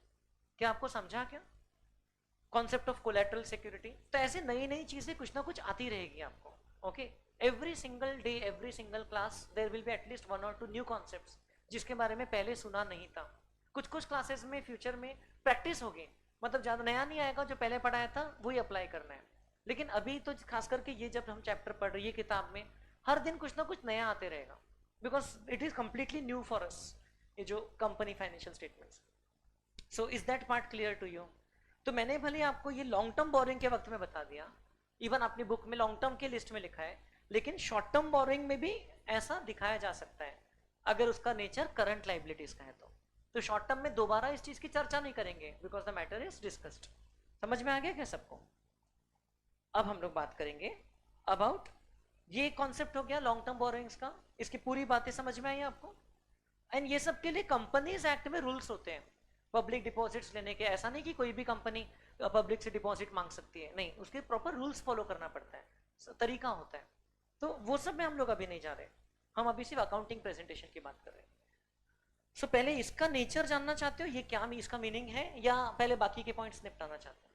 क्या आपको समझा क्या कॉन्सेप्ट ऑफ कोलैटरल सिक्योरिटी? तो ऐसे नई नई चीजें कुछ ना कुछ आती रहेगी आपको। Okay, every single day, every single class there will be at least 1 और 2 न्यू कॉन्सेप्ट्स जिसके बारे में पहले सुना नहीं था। कुछ कुछ क्लासेस में फ्यूचर में प्रैक्टिस होगी, मतलब ज्यादा नया नहीं आएगा, जो पहले पढ़ाया था वही अप्लाई करना है। लेकिन अभी तो खास करके ये जब हम चैप्टर पढ़ रहे हैं किताब में, हर दिन कुछ ना कुछ नया आते रहेगा, because it is completely new for us, ये जो company financial statements. So is that part clear to you? तो मैंने भले आपको ये लॉन्ग टर्म बोरिंग के वक्त में बता दिया, इवन अपनी बुक में लॉन्ग टर्म के लिस्ट में लिखा है, लेकिन शॉर्ट टर्म बोरिंग में भी ऐसा दिखाया जा सकता है अगर उसका नेचर करंट लाइबिलिटीज का है तो शॉर्ट टर्म में दोबारा इस चीज की चर्चा नहीं करेंगे, because the matter is discussed. समझ में आ गया क्या सबको? अब हम लोग बात करेंगे अबाउट, ये कॉन्सेप्ट हो गया लॉन्ग टर्म बोरोइंग्स का, इसकी पूरी बातें समझ में आई आपको? एंड ये सब के लिए कंपनीज एक्ट में रूल्स होते हैं पब्लिक डिपॉजिट्स लेने के। ऐसा नहीं कि कोई भी कंपनी पब्लिक से डिपॉजिट मांग सकती है, नहीं, उसके प्रॉपर रूल्स फॉलो करना पड़ता है, तरीका होता है। तो वो सब में हम लोग अभी नहीं जा रहे, हम अभी सिर्फ अकाउंटिंग प्रेजेंटेशन की बात कर रहे हैं। सो पहले इसका नेचर जानना चाहते हो, ये क्या इसका मीनिंग है, या पहले बाकी के पॉइंट्स निपटाना चाहते हो?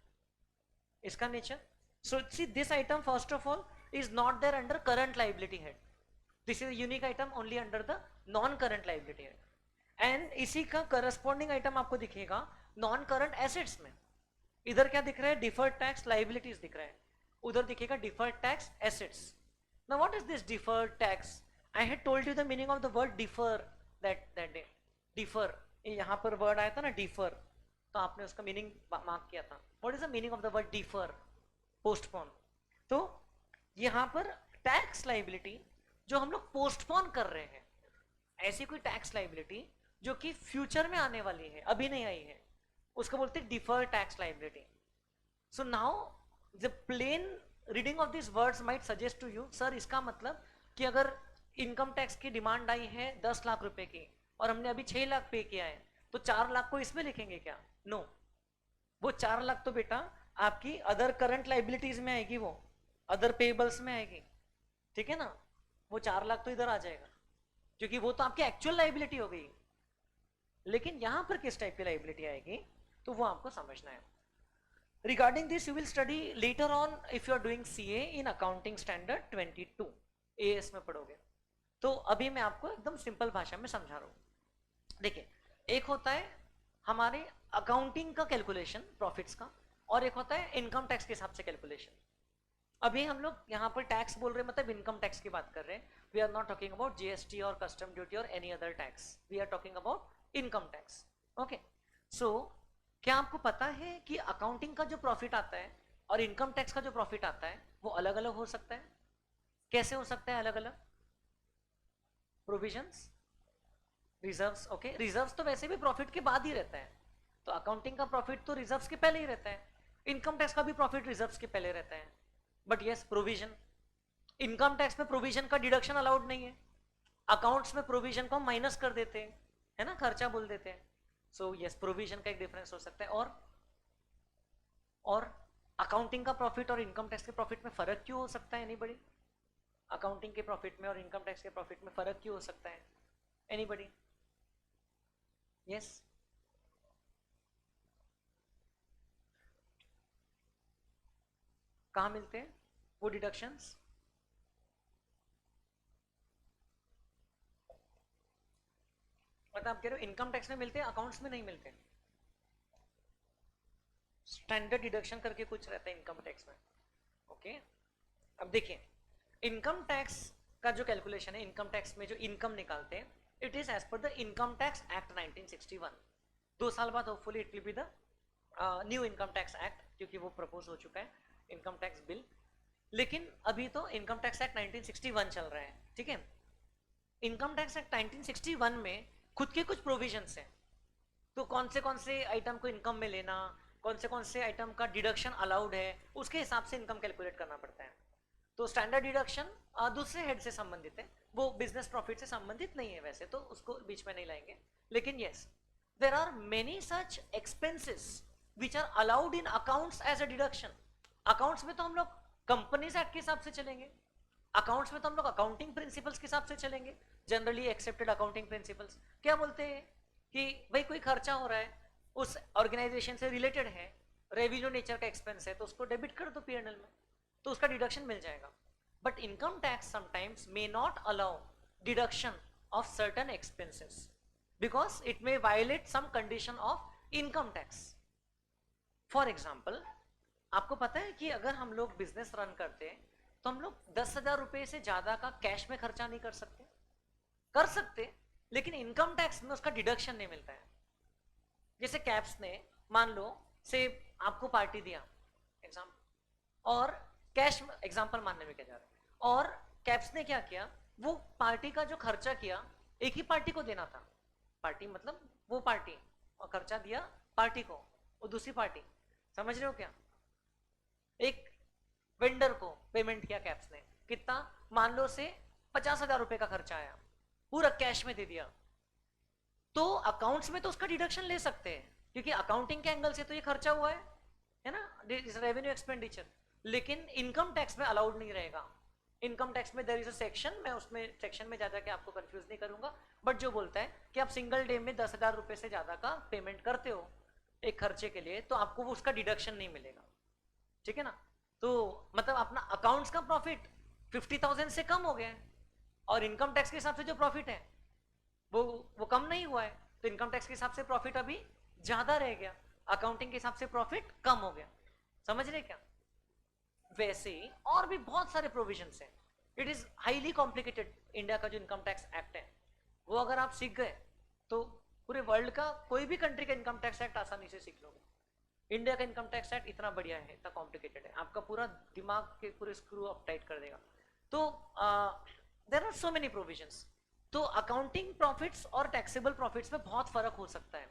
इसका nature, so see this item first of all is not there under current liability head. This is a unique item only under the non current liability head. And इसी का corresponding item आपको दिखेगा non current assets में। इधर क्या दिख रहा है? deferred tax liabilities दिख रहा है, उधर दिखेगा deferred tax assets. Now what is this deferred tax? I had told you the meaning of the word defer that day. defer, यहाँ पर word आया था ना defer, तो आपने उसका meaning मार्क किया था। What is the meaning of the word defer? postpone. तो यहां पर टैक्स लाइबिलिटी जो हम लोग पोस्टपोन कर रहे हैं, ऐसी कोई टैक्स लाइबिलिटी जो कि फ्यूचर में आने वाली है, अभी नहीं आई है, उसको बोलते हैं deferred tax liability. So now the plain reading of this words might suggest to you, sir इसका मतलब कि अगर इनकम टैक्स की डिमांड आई है 10 लाख रुपए की और हमने अभी 6 लाख पे किया है, तो 4 लाख को इसमें लिखेंगे क्या? नो, वो 4 लाख तो बेटा आपकी अदर करंट लाइबिलिटीज में आएगी, वो अदर पेबल्स में आएगी, ठीक है ना? वो 4 लाख तो इधर आ जाएगा, क्योंकि वो तो आपकी एक्चुअल लाइबिलिटी हो गई। लेकिन यहां पर किस टाइप की लाइबिलिटी आएगी, तो वो आपको समझना है। Regarding this you will study later on if you are doing CA in accounting standard 22, AS में पढ़ोगे। तो अभी मैं आपको एकदम सिंपल भाषा में समझा रहा हूं। देखिए, एक होता है हमारे अकाउंटिंग का कैलकुलेशन प्रॉफिट्स का, और एक होता है इनकम टैक्स के हिसाब से कैलकुलेशन। अभी हम लोग यहाँ पर टैक्स बोल रहे हैं, मतलब इनकम टैक्स की बात कर रहे हैं। We are not talking about GST और कस्टम ड्यूटी और any other tax, we are talking about income tax. Okay, so क्या आपको पता है कि अकाउंटिंग का जो प्रॉफिट आता है और इनकम टैक्स का जो प्रॉफिट आता है वो अलग अलग हो सकता है? कैसे हो सकता है अलग अलग? Provisions, reserves. ओके, रिजर्व्स तो वैसे भी प्रॉफिट के बाद ही रहता है, तो अकाउंटिंग का प्रॉफिट तो रिजर्व्स के पहले ही रहता है, इनकम टैक्स का भी प्रॉफिट रिजर्व्स के पहले रहता है। But yes, provision, income tax में प्रोविजन का डिडक्शन अलाउड नहीं है, अकाउंट्स में प्रोविजन को माइनस कर देते हैं, है ना, खर्चा बोल देते हैं। सो यस, प्रोविजन का एक डिफरेंस हो सकता है। और अकाउंटिंग का प्रॉफिट और इनकम टैक्स के प्रॉफिट में फर्क क्यों हो सकता है? एनीबडी? अकाउंटिंग के प्रॉफिट में और इनकम टैक्स के प्रॉफिट में फर्क क्यों हो सकता है? एनीबडी? यस, कहां मिलते हैं वो डिडक्शंस? मतलब आप कह रहे हो इनकम टैक्स में मिलते हैं, अकाउंट्स में नहीं मिलते? स्टैंडर्ड डिडक्शन करके कुछ रहता है इनकम टैक्स में। ओके, अब देखिए, इनकम टैक्स का जो कैलकुलेशन है, इनकम टैक्स में जो इनकम निकालते हैं, it is as per the income tax act 1961। 2 साल बाद hopefully it will be the new income tax act, क्योंकि वो प्रपोज हो चुका है इनकम टैक्स बिल। लेकिन अभी तो इनकम टैक्स एक्ट 1961 चल रहा है, ठीक है? इनकम टैक्स एक्ट 1961 में खुद के कुछ प्रोविजंस हैं, तो कौन से आइटम को इनकम में लेना, कौन से आइटम का डिडक्शन अलाउड है, उसके हिसाब से इनकम कैलकुलेट करना पड़ता है। तो स्टैंडर्ड डिडक्शन दूसरे हेड से संबंधित है, वो बिजनेस प्रॉफिट से संबंधित नहीं है वैसे तो, उसको बीच में नहीं लाएंगे। लेकिन yes, there are many such expenses which are allowed in accounts as a deduction. Accounts में तो हम लोग कंपनीज एक्ट के हिसाब से चलेंगे, अकाउंट्स में तो हम लोग अकाउंटिंग प्रिंसिपल्स के हिसाब से चलेंगे, जनरली एक्सेप्टेड अकाउंटिंग प्रिंसिपल्स। क्या बोलते हैं? कि भाई कोई खर्चा हो रहा है, उस ऑर्गेनाइजेशन से रिलेटेड है, रेवेन्यू नेचर का एक्सपेंस है, तो उसको डेबिट कर दो पीएनएल में, तो उसका डिडक्शन मिल जाएगा. But income tax sometimes may not allow deduction of certain expenses because it may violate some condition of income tax. For example, आपको पता है कि अगर हम लोग बिजनेस रन करते हैं तो हम लोग 10,000 रुपए से ज्यादा का कैश में खर्चा नहीं कर सकते. कर सकते, लेकिन इनकम टैक्स में उसका डिडक्शन नहीं मिलता है. जैसे कैप्स ने मान लो से आपको पार्टी दिया एग्जाम्पल, और कैश एग्जाम्पल मानने में क्या जा रहा है, और कैप्स ने क्या किया, वो पार्टी का जो खर्चा किया एक ही पार्टी को देना था. पार्टी मतलब वो पार्टी, और खर्चा दिया पार्टी को, वो दूसरी पार्टी. समझ रहे हो क्या? एक वेंडर को पेमेंट किया कैप्स ने, कितना, मान लो से 50,000 रुपए का खर्चा आया, पूरा कैश में दे दिया, तो अकाउंट्स में तो उसका डिडक्शन ले सकते हैं क्योंकि अकाउंटिंग के एंगल से तो ये खर्चा हुआ है ना, रेवेन्यू एक्सपेंडिचर. लेकिन इनकम टैक्स में अलाउड नहीं रहेगा. इनकम टैक्स में देयर इज अ सेक्शन, मैं उसमें सेक्शन में जा के आपको कंफ्यूज नहीं करूंगा, बट जो बोलता है कि आप सिंगल डे में 10,000 रुपए से ज्यादा का पेमेंट करते हो एक खर्चे के लिए, तो आपको वो उसका डिडक्शन नहीं मिलेगा. ठीक है ना? तो मतलब अपना अकाउंट्स का प्रॉफिट 50,000 से कम हो गया है, और इनकम टैक्स के हिसाब से जो प्रॉफिट है वो कम नहीं हुआ है, तो इनकम टैक्स के हिसाब से प्रॉफिट अभी ज्यादा रह गया, अकाउंटिंग के हिसाब से प्रॉफिट कम हो गया. समझ रहे क्या? वैसे ही और भी बहुत सारे प्रोविजंस हैं. It is highly complicated. India का जो इनकम टैक्स एक्ट है वो अगर आप सीख गए तो पूरे वर्ल्ड का कोई भी कंट्री का इनकम टैक्स एक्ट आसानी से सीख लोगे. इंडिया का इनकम टैक्स एक्ट इतना बढ़िया है, इतना कॉम्प्लिकेटेड है, आपका पूरा दिमाग के पूरे स्क्रू अप टाइट कर देगा. तो there are so many provisions. तो अकाउंटिंग प्रॉफिट्स और टैक्सेबल प्रॉफिट्स में बहुत फर्क हो सकता है.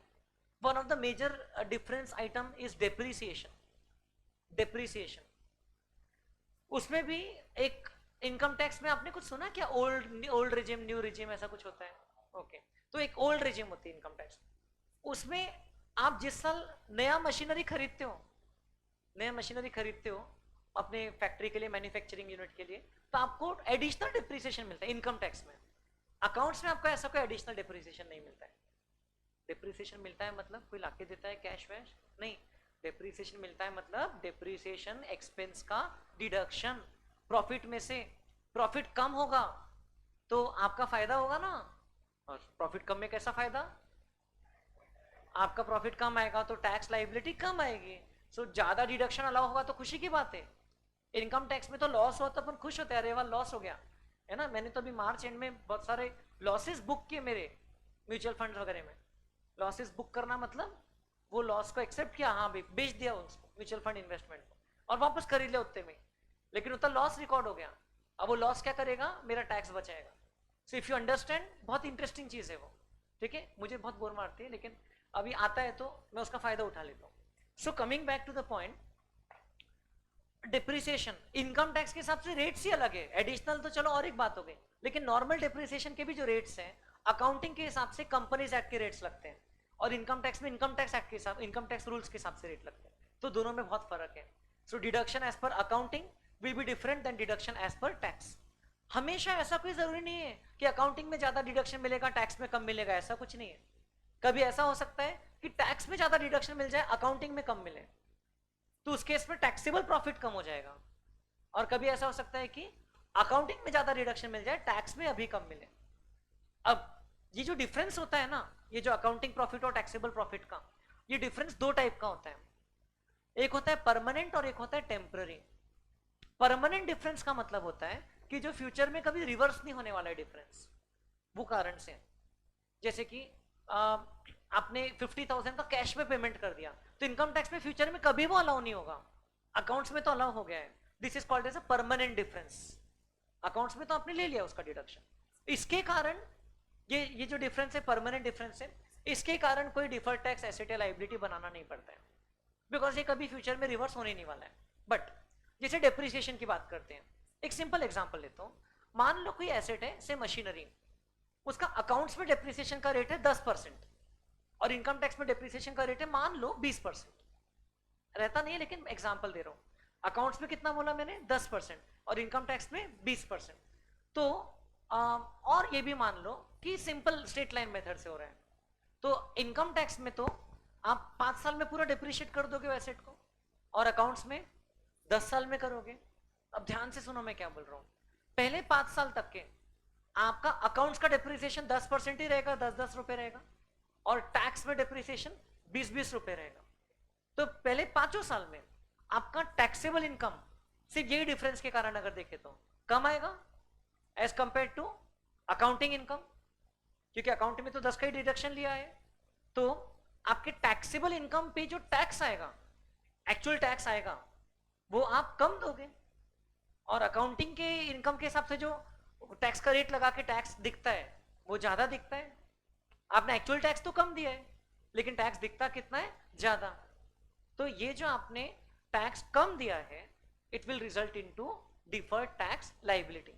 One of the major difference item is depreciation. Depreciation उसमें भी एक इनकम टैक्स में आपने कुछ सुना क्या, ओल्ड रिजिम न्यू रिजिम ऐसा कुछ होता है? ओके, तो एक ओल्ड रिजिम होती है इनकम टैक्स. उसमें आप जिस साल नया मशीनरी खरीदते हो, नया मशीनरी खरीदते हो अपने फैक्ट्री के लिए, मैन्युफैक्चरिंग यूनिट के लिए, तो आपको एडिशनल डिप्रिसिएशन मिलता है इनकम टैक्स में. अकाउंट्स में आपको ऐसा कोई एडिशनल डिप्रिसिएशन नहीं मिलता है. डिप्रिसिएशन मिलता है मतलब कोई लाके देता है कैश वैश नहीं. डिप्रिसिएशन मिलता है मतलब डिप्रिसिएशन एक्सपेंस का डिडक्शन प्रॉफिट में से. प्रॉफिट कम होगा तो आपका फायदा होगा ना, और प्रॉफिट कम में कैसा फायदा? आपका प्रॉफिट कम आएगा तो टैक्स लाइबिलिटी कम आएगी. सो ज्यादा डिडक्शन अलाउ होगा तो खुशी की बात है. इनकम टैक्स में तो लॉस हुआ तो अपन खुश होते हैं, अरे वाह लॉस हो गया है ना. मैंने तो अभी मार्च एंड में बहुत सारे लॉसेस बुक किए मेरे म्यूचुअल फंड वगैरह में. लॉसेस बुक करना मतलब वो लॉस को एक्सेप्ट किया, हाँ भाई बेच दिया उसको म्यूचुअल फंड इन्वेस्टमेंट को, और वापस खरीद लिया उतने में, लेकिन उतना लॉस रिकॉर्ड हो गया. अब वो लॉस क्या करेगा, मेरा टैक्स बचाएगा. सो इफ यू अंडरस्टैंड, बहुत इंटरेस्टिंग चीज है वो. ठीक है, मुझे बहुत बोर मारती है लेकिन अभी आता है तो मैं उसका फायदा उठा लेता हूँ. So coming back to the point, depreciation income tax के हिसाब से रेट्स ही अलग है. एडिशनल तो चलो और एक बात हो गई, लेकिन नॉर्मल डिप्रिसिएशन के भी जो रेट्स हैं अकाउंटिंग के हिसाब से कंपनीज एक्ट के रेट्स लगते हैं, और इनकम टैक्स में इनकम टैक्स एक्ट के हिसाब, इनकम टैक्स रूल्स के हिसाब से रेट लगते हैं. तो दोनों में बहुत फर्क है. So deduction as per accounting will be different than deduction as per tax. हमेशा ऐसा कोई जरूरी नहीं है कि अकाउंटिंग में ज्यादा डिडक्शन मिलेगा टैक्स में कम मिलेगा, ऐसा कुछ नहीं है. कभी ऐसा हो सकता है कि टैक्स में ज्यादा डिडक्शन मिल जाए, अकाउंटिंग में कम मिले, तो उस केस में टैक्सेबल प्रॉफिट कम हो जाएगा. और कभी ऐसा हो सकता है कि अकाउंटिंग में ज्यादा डिडक्शन मिल जाए, टैक्स में अभी कम मिले. अब ये जो डिफरेंस होता है ना, ये जो अकाउंटिंग प्रॉफिट और टैक्सेबल प्रॉफिट का, ये डिफरेंस दो टाइप का होता है. एक होता है परमानेंट और एक होता है टेम्पररी. परमानेंट डिफरेंस का मतलब होता है कि जो फ्यूचर में कभी रिवर्स नहीं होने वाला है डिफरेंस, वो कारण से. जैसे कि आपने 50,000 का कैश में पेमेंट कर दिया, तो इनकम टैक्स में फ्यूचर में कभी वो अलाउ नहीं होगा, अकाउंट्स में तो अलाउ हो गया है. This is called as a permanent difference. Accounts में तो आपने ले लिया उसका डिडक्शन. इसके कारण ये जो डिफरेंस है, परमानेंट डिफरेंस है, इसके कारण कोई डिफर्ड टैक्स एसेट या लायबिलिटी बनाना नहीं पड़ता है, बिकॉज ये कभी फ्यूचर में रिवर्स होने नहीं वाला है. बट जैसे डेप्रिसिएशन की बात करते हैं, एक सिंपल एग्जांपल लेता हूं. मान लो कोई एसेट है से मशीनरी, उसका अकाउंट्स में डेप्रिसिएशन का रेट है 10% और इनकम टैक्स में डेप्रिसिएशन का रेट है मान लो 20%. रहता नहीं है लेकिन एग्जांपल दे रहा हूं. अकाउंट्स में कितना बोला मैंने, 10%, और इनकम टैक्स में 20%. तो और ये भी मान लो कि सिंपल स्ट्रेट लाइन मेथड से हो रहा है, तो इनकम टैक्स में तो आप 5 साल में पूरा डिप्रिशिएट कर दोगे एसेट को, और अकाउंट्स में 10 साल में करोगे। अब ध्यान से सुनो मैं क्या बोल रहा हूं। पहले 5 साल तक के आपका अकाउंट्स का डिप्रिसिएशन 10% ही रहेगा, 10-10 रुपए रहेगा, और टैक्स में डिप्रिसिएशन 20-20 रुपए रहेगा। तो पहले 5 साल में आपका टैक्सेबल इनकम सिर्फ यही डिफरेंस के कारण अगर देखे तो कम आएगा as compare to accounting income, क्योंकि अकाउंटिंग में तो 10 का ही डिडक्शन लिया है। तो आपके टैक्सेबल इनकम पे जो टैक्स आएगा, एक्चुअल टैक्स आएगा, वो आप कम दोगे। और अकाउंटिंग के इनकम के हिसाब से जो टैक्स का रेट लगा के टैक्स दिखता है वो ज्यादा दिखता है। आपने एक्चुअल टैक्स तो कम दिया है लेकिन टैक्स दिखता कितना है, ज्यादा। तो ये जो आपने टैक्स कम दिया है, it will result into deferred tax liability,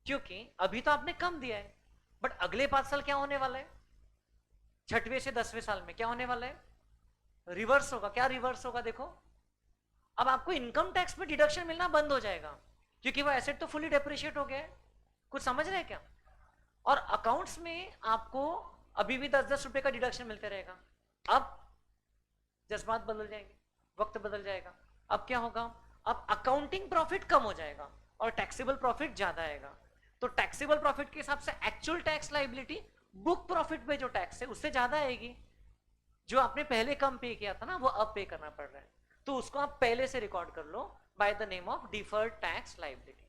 क्योंकि अभी तो आपने कम दिया है, बट अगले 5 साल क्या होने वाला है, 6वें से 10वें साल में क्या होने वाला है, रिवर्स होगा। क्या रिवर्स होगा, देखो अब आपको इनकम टैक्स में डिडक्शन मिलना बंद हो जाएगा, क्योंकि वो एसेट तो फुली डेप्रिशिएट हो गया है। कुछ समझ रहे हैं क्या? और अकाउंट्स में आपको अभी भी 10-10 रुपए का डिडक्शन मिलते रहेगा। अब जज्बात बदल जाएंगे, वक्त बदल जाएगा। अब क्या होगा, अब अकाउंटिंग प्रॉफिट कम हो जाएगा और टैक्सेबल प्रॉफिट ज्यादा आएगा। तो टैक्सेबल प्रॉफिट के हिसाब से actual tax liability book profit पे जो टैक्स है उससे ज्यादा आएगी। जो आपने पहले कम पे किया था ना, वो अब पे करना पड़ रहा है। तो उसको आप पहले से रिकॉर्ड कर लो by the name of deferred tax liability.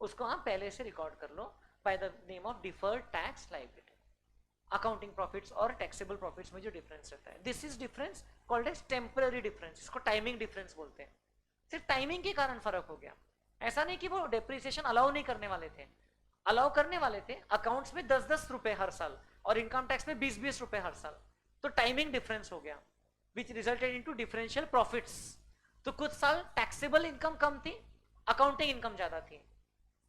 उसको आप पहले से रिकॉर्ड कर लो by the name of deferred tax liability. Accounting profits और टैक्सेबल प्रॉफिट्स में जो डिफरेंस रहता है, this is difference called as temporary difference. इसको टाइमिंग डिफरेंस बोलते हैं। सिर्फ टाइमिंग के कारण फर्क हो गया। ऐसा नहीं कि वो डेप्रिसिएशन अलाउ नहीं करने वाले थे, अलाउ करने वाले थे। अकाउंट्स में 10-10 रुपए हर साल और इनकम टैक्स में 20-20 रुपए हर साल। तो टाइमिंग डिफरेंस हो गया विच रिजल्टेड इनटू डिफरेंशियल प्रॉफिट्स। तो कुछ साल टैक्सेबल इनकम कम थी, अकाउंटिंग इनकम ज्यादा थी,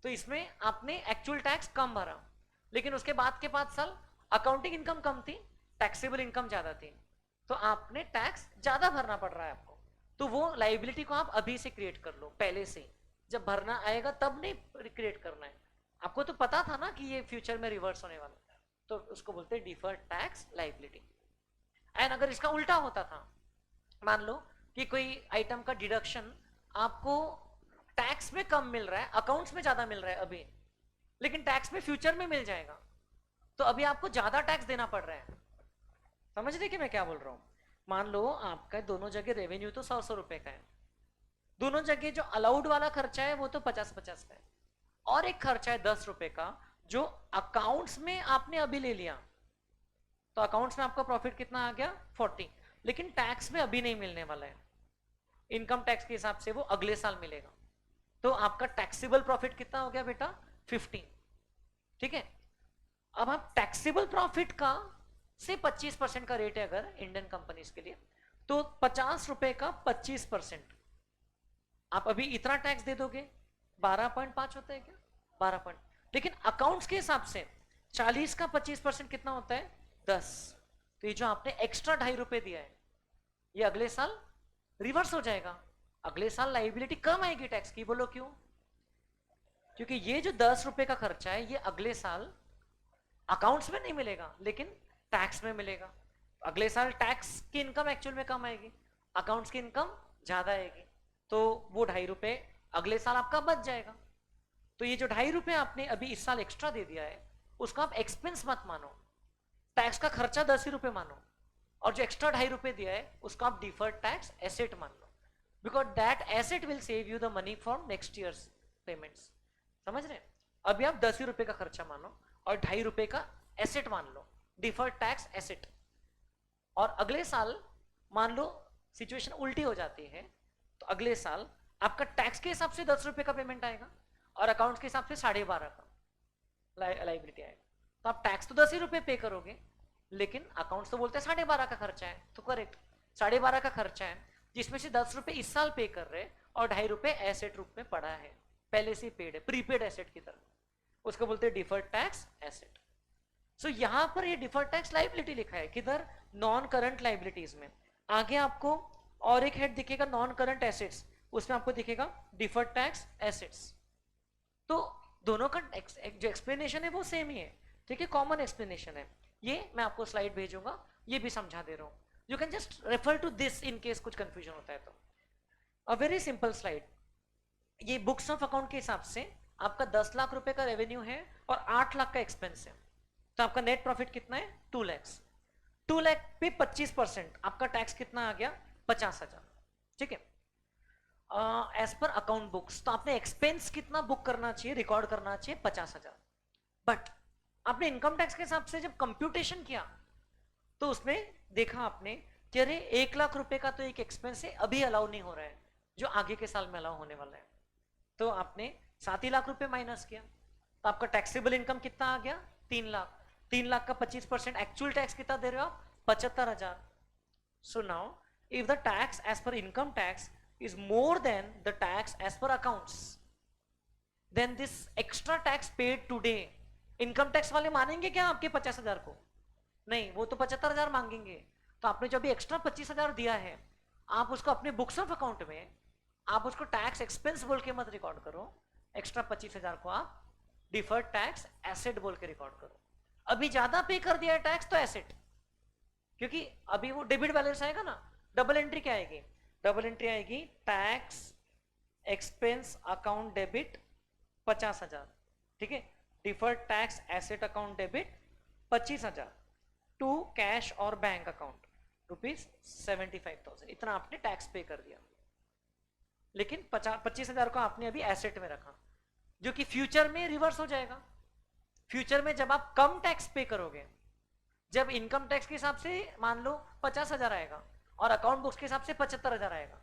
तो इसमें आपने एक्चुअल टैक्स कम भरा। लेकिन उसके बाद के 5 साल अकाउंटिंग इनकम कम थी, टैक्सेबल इनकम ज्यादा थी, तो आपने टैक्स ज्यादा भरना पड़ रहा है आपको। तो वो लायबिलिटी को आप अभी से क्रिएट कर लो, पहले से। जब भरना आएगा तब नहीं क्रिएट करना है। आपको तो पता था ना कि ये फ्यूचर में रिवर्स होने वाला है, तो उसको बोलते हैं डिफर्ड टैक्स लायबिलिटी। एंड अगर इसका उल्टा होता था, मान लो कि कोई आइटम का डिडक्शन आपको टैक्स में कम मिल रहा है, अकाउंट्स में ज्यादा मिल रहा है अभी, लेकिन टैक्स में फ्यूचर में मिल जाएगा, तो अभी आपको ज्यादा टैक्स देना पड़ रहा है। समझ रहे कि मैं क्या बोल रहा हूं? मान लो आपका दोनों जगह रेवेन्यू तो 100-100 रुपए का है, दोनों जगह जो अलाउड वाला खर्चा है वो तो 50-50 का है, और एक खर्चा है 10 रुपए का जो अकाउंट्स में आपने अभी ले लिया। तो अकाउंट्स में आपका प्रॉफिट कितना आ गया, 40, लेकिन टैक्स में अभी नहीं मिलने वाला है। इनकम टैक्स के हिसाब से वो अगले साल मिलेगा। तो आपका टैक्सेबल प्रॉफिट कितना हो गया बेटा, 15। ठीक है, अब आप टैक्सेबल प्रॉफिट का से 25% का रेट है अगर इंडियन कंपनीज के लिए, तो 50 रुपए का 25% आप अभी इतना टैक्स दे दोगे, 12.5 होता है क्या, 12 लेकिन अकाउंट्स के हिसाब से 40 का 25% कितना होता है, 10। तो ये जो आपने एक्स्ट्रा 2.5 रुपए दिया है, ये अगले साल रिवर्स हो जाएगा। अगले साल लायबिलिटी कम आएगी टैक्स की। बोलो क्यों? क्योंकि ये जो 10 रुपए का खर्चा है ये अगले साल अकाउंट्स में नहीं मिलेगा लेकिन टैक्स में मिलेगा। अगले साल टैक्स की इनकम एक्चुअल में कम आएगी, अकाउंट्स की इनकम ज्यादा आएगी, तो वो 2.5 रुपए अगले साल आपका बच जाएगा। तो ये जो 2.5 रुपए आपने अभी इस साल एक्स्ट्रा दे दिया है, उसको आप एक्सपेंस मत मानो, टैक्स का खर्चा 10 ही रुपए मानो, और जो एक्स्ट्रा 2.5 रुपए दिया है उसको आप डिफर्ड टैक्स एसेट मान लो, because that asset will save you the money for next years payments. समझ रहे? अभी आप 10 ही रुपए का खर्चा मानो और 2.5 रुपए का एसेट मान लो, डिफर्ड टैक्स एसेट। और अगले साल मान लो सिचुएशन उल्टी हो जाती है, तो अगले साल आपका टैक्स के हिसाब से 10 रुपए का पेमेंट आएगा और अकाउंट्स के हिसाब से 12.5 का लायबिलिटी आएगा। तो आप टैक्स तो 10 ही रुपए पे करोगे, लेकिन अकाउंट्स तो बोलते हैं 12.5 का खर्चा है, तो करेक्ट 12.5 का खर्चा है, जिसमें से 10 रुपए इस साल पे कर रहे और 2.5 रुपए एसेट रूप में पड़ा है, पहले से पेड है, प्रीपेड एसेट की तरह, उसको बोलते हैं डिफर्ड टैक्स एसेट। सो यहां पर ये डिफर्ड टैक्स लायबिलिटी लिखा है किधर, नॉन करंट लायबिलिटीज में। आगे आपको और एक हेड दिखेगा नॉन करंट एसेट्स, उसमें आपको दिखेगा डिफर्ड टैक्स एसेट्स। तो दोनों का जो एक्सप्लेनेशन है वो सेम ही है, ठीक है, कॉमन एक्सप्लेनेशन है। ये मैं आपको स्लाइड भेजूंगा, ये भी समझा दे रहा हूं. You can just refer to this in case कुछ कंफ्यूजन होता है तो. A very simple slide. ये बुक्स ऑफ अकाउंट के हिसाब से आपका 10 लाख रुपए का रेवेन्यू है और 8 लाख का एक्सपेंस है, तो आपका नेट प्रॉफिट कितना है? 2 लाख. 2 लाख पे 25% आपका टैक्स कितना आ गया? 50,000. ठीक है. एज पर अकाउंट बुक्स तो आपने एक्सपेंस कितना बुक करना चाहिए, रिकॉर्ड करना चाहिए? 50,000. बट आपने इनकम टैक्स के हिसाब से जब कंप्यूटेशन किया तो उसमें देखा आपने कि अरे 1 लाख रुपए का तो एक एक्सपेंस है, अभी अलाउ नहीं हो रहा है, जो आगे के साल में अलाउ होने वाला है. तो आपने 7 ही लाख रुपए माइनस किया, तो आपका टैक्सेबल इनकम कितना आ गया? 3 लाख. 3 लाख का 25% एक्चुअल टैक्स कितना दे रहे हो आप? 75,000. So now if the tax as per income tax is more than the tax as per accounts, then this extra tax paid today, income tax वाले मानेंगे क्या आपके 50,000 को? नहीं, वो तो 75,000 मांगेंगे. तो आपने जो अभी एक्स्ट्रा 25,000 दिया है, आप उसको अपने बुक्स ऑफ अकाउंट में आप उसको टैक्स एक्सपेंस बोल के मत रिकॉर्ड करो. एक्स्ट्रा 25,000 को आप डिफर्ड टैक्स एसेट बोल के रिकॉर्ड करो. अभी ज्यादा पे कर दिया है टैक्स तो एसेट, क्योंकि अभी वो डेबिट बैलेंस आएगा ना. डबल एंट्री क्या आएगी? डबल एंट्री आएगी टैक्स एक्सपेंस अकाउंट डेबिट 50,000. ठीक है. Deferred tax asset account debit 25,000 to cash और बैंक अकाउंट ₹75,000. इतना आपने टैक्स पे कर दिया, लेकिन 25,000 को आपने अभी एसेट में रखा, जो कि फ्यूचर में रिवर्स हो जाएगा. फ्यूचर में जब आप कम टैक्स पे करोगे, जब इनकम टैक्स के हिसाब से मान लो 50,000 आएगा और अकाउंट बुक्स के हिसाब से 75,000 आएगा,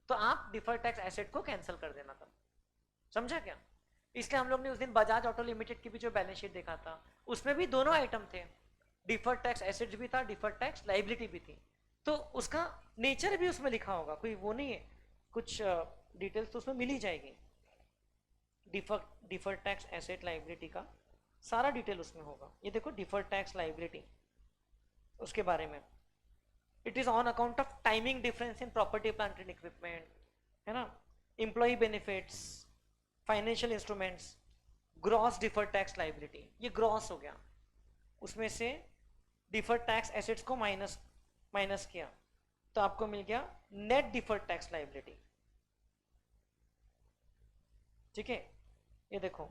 तो आप डिफर्ड टैक्स एसेट को कैंसिल कर देना था. समझा क्या? इसलिए हम लोग ने उस दिन बजाज ऑटो लिमिटेड की भी जो बैलेंस शीट देखा था, उसमें भी दोनों आइटम थे. डिफर्ड टैक्स एसेट भी था, डिफर्ड टैक्स लाइबिलिटी भी थी. तो उसका नेचर भी उसमें लिखा होगा, कोई वो नहीं है, कुछ डिटेल्स तो उसमें मिल ही जाएगी. डिफर्ड टैक्स एसेट लाइबिलिटी का सारा डिटेल उसमें होगा. ये देखो डिफर्ड टैक्स लाइबिलिटी, उसके बारे में. It is on account of timing difference in property, plant and equipment, है ना. Employee benefits, financial instruments, gross deferred tax liability. ये gross हो गया. उसमें से deferred tax assets को माइनस किया, तो आपको मिल गया net deferred tax liability. ठीक है. ये देखो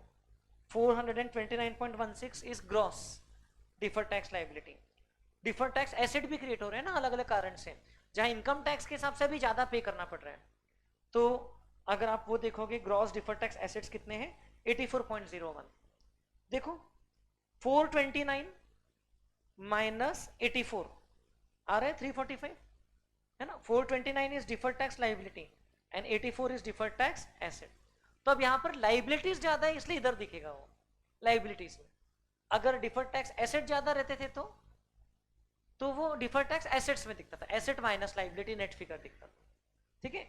429.16 is gross deferred tax liability. Deferred tax asset भी क्रिएट हो रहे हैं ना अलग अलग कारण से, जहां इनकम टैक्स के हिसाब से भी ज्यादा पे करना पड़ रहा है. तो अगर आप वो देखोगे ग्रॉस डिफर्ड टैक्स एसेट्स कितने हैं? 84.01. देखो 429 माइनस 84 आ रहा है 345, है ना. 429 is deferred tax liability and 84 is deferred tax asset. तो अब यहाँ पर लाइबिलिटीज ज्यादा है, इसलिए इधर दिखेगा वो लाइबिलिटीज में. अगर डिफर्ड टैक्स एसेट ज्यादा रहते थे तो वो डिफर्ड टैक्स एसेट्स में दिखता था. Asset minus liability net figure दिखता था. ठीक है.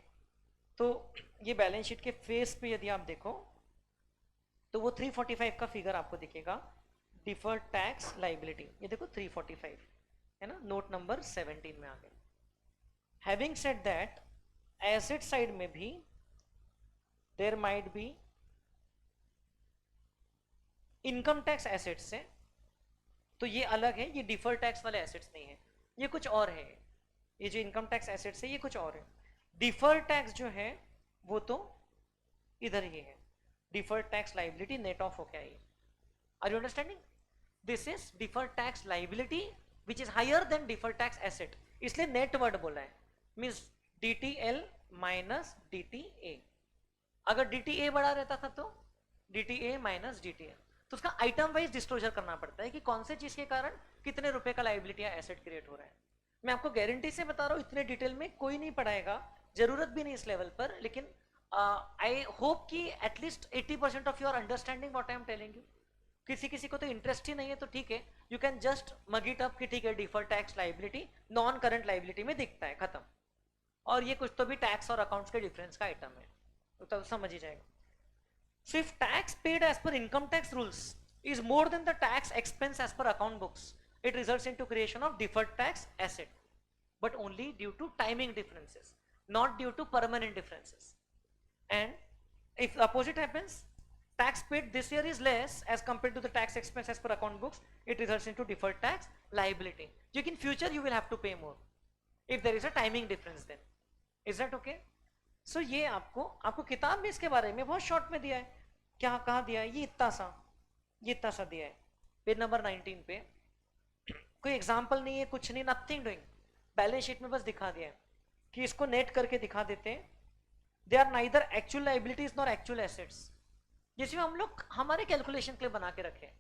तो ये बैलेंस शीट के फेस पे यदि आप देखो तो वो 345 का फिगर आपको दिखेगा डिफर्ड टैक्स लाइबिलिटी. ये देखो 345 है ना, नोट नंबर 17 में आ गया. Having said that, asset side में भी there might be income tax assets है, तो ये अलग है, ये डिफर्ड टैक्स वाले एसेट्स नहीं है, ये कुछ और है. ये जो इनकम टैक्स एसेट्स है ये कुछ और है. डिफर्ड टैक्स जो है वो तो इधर ही है. Deferred tax liability net off हो क्या ये? Are you understanding? This is deferred tax liability which is higher than deferred tax asset, इसलिए नेट वर्ड बोला है. Means DTL minus DTA. अगर DTA बड़ा रहता था तो DTA माइनस DTL. तो उसका आइटम वाइज डिस्क्लोजर करना पड़ता है कि कौन से चीज के कारण कितने रुपए का लाइबिलिटी या एसेट क्रिएट हो रहा है. मैं आपको गारंटी से बता रहा हूँ, इतने डिटेल में कोई नहीं पढ़ाएगा, जरूरत भी नहीं इस लेवल पर. लेकिन आई होप कि at least 80% of your understanding what I am telling you. किसी किसी को तो इंटरेस्ट ही नहीं है तो ठीक है, you can just mug it up कि ठीक है deferred tax liability non current liability में दिखता है, खत्म. और ये कुछ तो भी टैक्स और अकाउंट्स के डिफरेंस का आइटम है, तो समझ ही जाएगा. So if tax paid as per income tax rules is more than the tax expense as per account books, it results into creation of deferred tax asset, but only due to timing differences, not due to permanent differences. And if the opposite happens, tax paid this year is less as compared to the tax expense as per account books, it results into deferred tax liability. In future you will have to pay more if there is a timing difference then. Is that okay? So ये आपको किताब में इसके बारे में बहुत short में दिया है. क्या कहाँ दिया है? ये इतना सा दिया है पेज नंबर 19 पे. कोई एग्जाम्पल नहीं है, कुछ नहीं, नथिंग डूइंग. बैलेंस शीट में बस दिखा दिया है कि इसको नेट करके दिखा देते हैं. They are neither actual liabilities nor actual assets. जिसमें हम लोग हमारे कैलकुलेशन के लिए बना के रखे.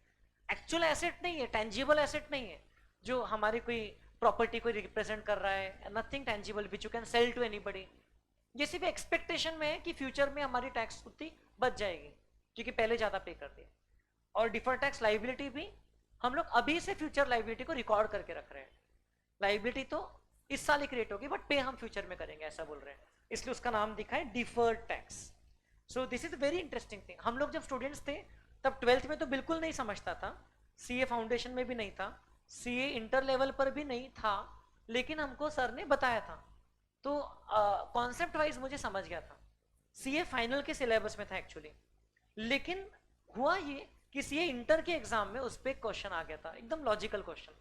एक्चुअल एसेट नहीं है, टेंजिबल एसेट नहीं है जो हमारी कोई प्रॉपर्टी को रिप्रेजेंट कर रहा है. Nothing tangible which you can sell to anybody. ये सिर्फ एक्सपेक्टेशन में है कि फ्यूचर में हमारी टैक्स उतनी बच जाएगी क्योंकि पहले ज्यादा पे कर दिया. और डिफर्ड टैक्स लाइबिलिटी भी हम लोग अभी से फ्यूचर लाइबिलिटी को रिकॉर्ड करके रख रहे हैं. लाइबिलिटी तो इस साल ही क्रिएट होगी बट पे हम फ्यूचर में करेंगे ऐसा बोल रहे हैं, इसलिए उसका नाम दिखा है deferred tax. So this is very interesting thing. हम लोग जब स्टूडेंट्स थे तब 12th में तो बिल्कुल नहीं समझता था, सीए फाउंडेशन में भी नहीं था, सीए इंटर लेवल पर भी नहीं था, लेकिन हमको सर ने बताया था तो कॉन्सेप्ट वाइज मुझे समझ गया था. सीए फाइनल के सिलेबस में था एक्चुअली, लेकिन हुआ ये कि सीए इंटर के एग्जाम में उस पर क्वेश्चन आ गया था, एकदम logical question,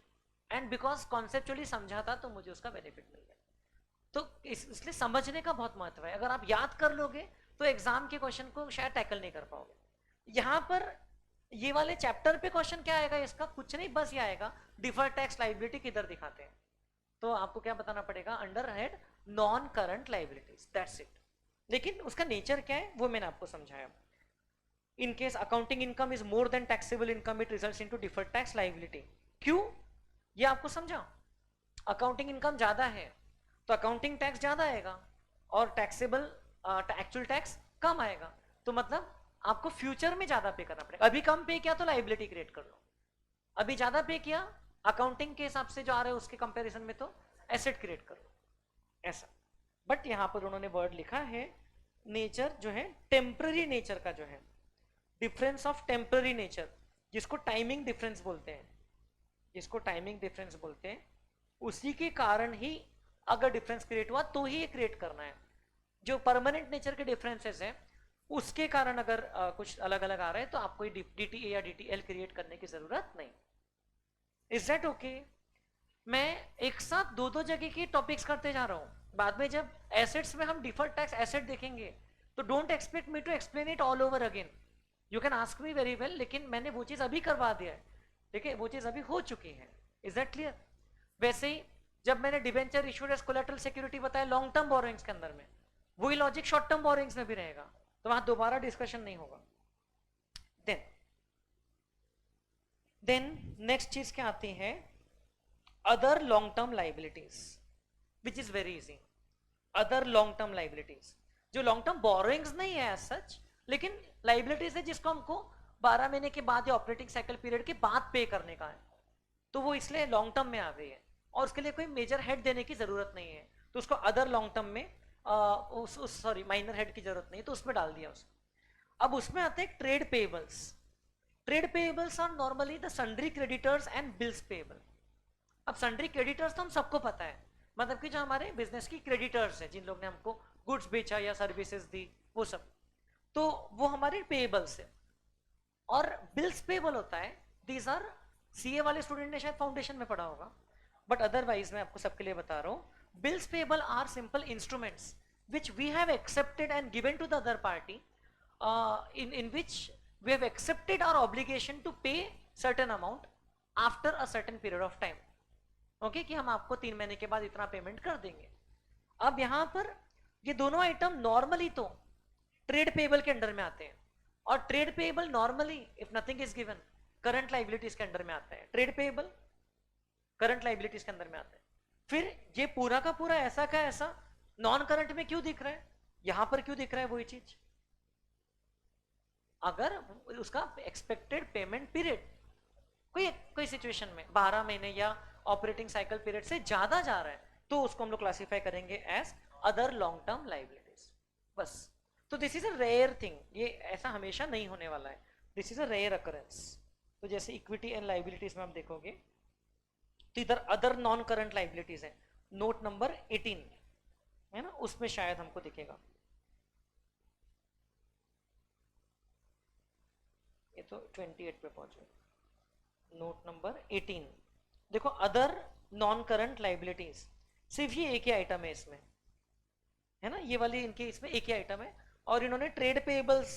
and because conceptually समझा था तो मुझे उसका बेनिफिट मिल गया. तो इसलिए समझने का बहुत महत्व है. अगर आप याद कर लोगे तो एग्जाम के क्वेश्चन को शायद टैकल नहीं कर पाओगे. यहाँ पर ये वाले चैप्टर पे क्वेश्चन क्या आएगा इसका, कुछ नहीं, बस ये आएगा डिफर्ड टैक्स लाइबिलिटी किधर दिखाते हैं. तो आपको क्या बताना पड़ेगा, under head non current liabilities, that's it. लेकिन उसका नेचर क्या है वो मैंने आपको समझाया. In case accounting income is more than taxable income it results into deferred tax liability. क्यों, ये आपको समझा. अकाउंटिंग इनकम ज्यादा है तो अकाउंटिंग टैक्स ज्यादा आएगा और टैक्सेबल एक्चुअल टैक्स कम आएगा. तो मतलब आपको फ्यूचर में ज्यादा पे करना पड़ेगा. अभी कम पे किया तो लाइबिलिटी क्रिएट कर लो, अभी ज्यादा पे किया अकाउंटिंग के हिसाब से जो आ रहा है उसके कंपैरिजन में तो एसेट क्रिएट कर लो ऐसा. बट यहां पर उन्होंने वर्ड लिखा है नेचर जो है टेम्पररी नेचर का जो है, डिफरेंस ऑफ टेम्पररी नेचर, जिसको टाइमिंग डिफरेंस बोलते हैं, जिसको टाइमिंग डिफरेंस बोलते हैं, उसी के कारण ही अगर डिफरेंस क्रिएट हुआ तो ही ये क्रिएट करना है. जो परमानेंट नेचर के डिफरेंसेस हैं उसके कारण अगर कुछ अलग अलग आ रहा है तो आपको डीटीए या डीटीएल क्रिएट करने की जरूरत नहीं. Is that okay? मैं एक साथ दो जगह की टॉपिक्स करते जा रहा हूं. बाद में जब एसेट्स में हम डिफर्ड टैक्स एसेट देखेंगे तो don't expect me to explain it all over again. You can ask me very well, लेकिन मैंने वो चीज अभी करवा दिया है. ठीक है, वो चीज अभी हो चुकी है. Is that clear? वैसे ही जब मैंने debenture issued as collateral security बताया लॉन्ग टर्म बोरोइंग्स के अंदर में, वही लॉजिक शॉर्ट टर्म बोरोइंग्स में भी रहेगा, तो वहां दोबारा डिस्कशन नहीं होगा. देन नेक्स्ट चीज क्या आती है, other long term liabilities, which is very easy. Other long term liabilities जो लॉन्ग टर्म बोरोइंग्स नहीं है एज सच, लेकिन लाइबिलिटीज है जिसको हमको 12 महीने के बाद या ऑपरेटिंग साइकिल पीरियड के बाद पे करने का है, तो वो इसलिए लॉन्ग टर्म में आ गई है और उसके लिए कोई मेजर हेड देने की जरूरत नहीं है, तो उसको अदर लॉन्ग टर्म में सॉरी माइनर हेड की जरूरत नहीं है, तो उसमें डाल दिया उसको. अब उसमें आते हैं trade payables. Trade payables are normally the sundry creditors and bills payable. अब सन्ड्री क्रेडिटर्स तो हम सबको पता है, मतलब कि जो हमारे बिजनेस की क्रेडिटर्स हैं, जिन लोग ने हमको गुड्स बेचा या सर्विसेज दी, वो सब, तो वो हमारे पेएबल्स है. और बिल्स पेएबल होता है, दीज आर, सीए वाले स्टूडेंट ने शायद फाउंडेशन में पढ़ा होगा, बट अदरवाइज मैं आपको सबके लिए बता रहा हूं. Bills payable are simple instruments which we have accepted and given to the other party, in which we have accepted our obligation to pay certain amount after a certain period of time. Okay, कि हम आपको 3 महीने के बाद इतना payment कर देंगे. अब यहाँ पर ये दोनों आइटम नॉर्मली तो ट्रेड पेएबल के अंडर में आते हैं, और trade payable normally if nothing is given current liabilities के अंडर में आता है. ट्रेड पेएबल करंट लाइबिलिटीज के अंदर में आता है. फिर ये पूरा का पूरा ऐसा का ऐसा नॉन करंट में क्यों दिख रहा है, यहां पर क्यों दिख रहा है वही चीज, अगर उसका एक्सपेक्टेड पेमेंट पीरियड कोई सिचुएशन में 12 महीने या ऑपरेटिंग साइकिल पीरियड से ज्यादा जा रहा है तो उसको हम लोग क्लासिफाई करेंगे as other long term liabilities. बस. तो this is a rare thing, ये ऐसा हमेशा नहीं होने वाला है, this is a rare occurrence. तो जैसे इक्विटी एंड लाइबिलिटीज में आप देखोगे तो इधर अदर नॉन करंट लाइबिलिटीज है, नोट नंबर 18 है ना, उसमें शायद हमको दिखेगा. ये तो 28 पे पहुंचे, नोट नंबर 18। देखो अदर नॉन करंट लाइबिलिटीज, सिर्फ ये एक ही आइटम है इसमें, है ना, ये वाली इनके इसमें एक ही आइटम है। और इन्होंने ट्रेड पेबल्स,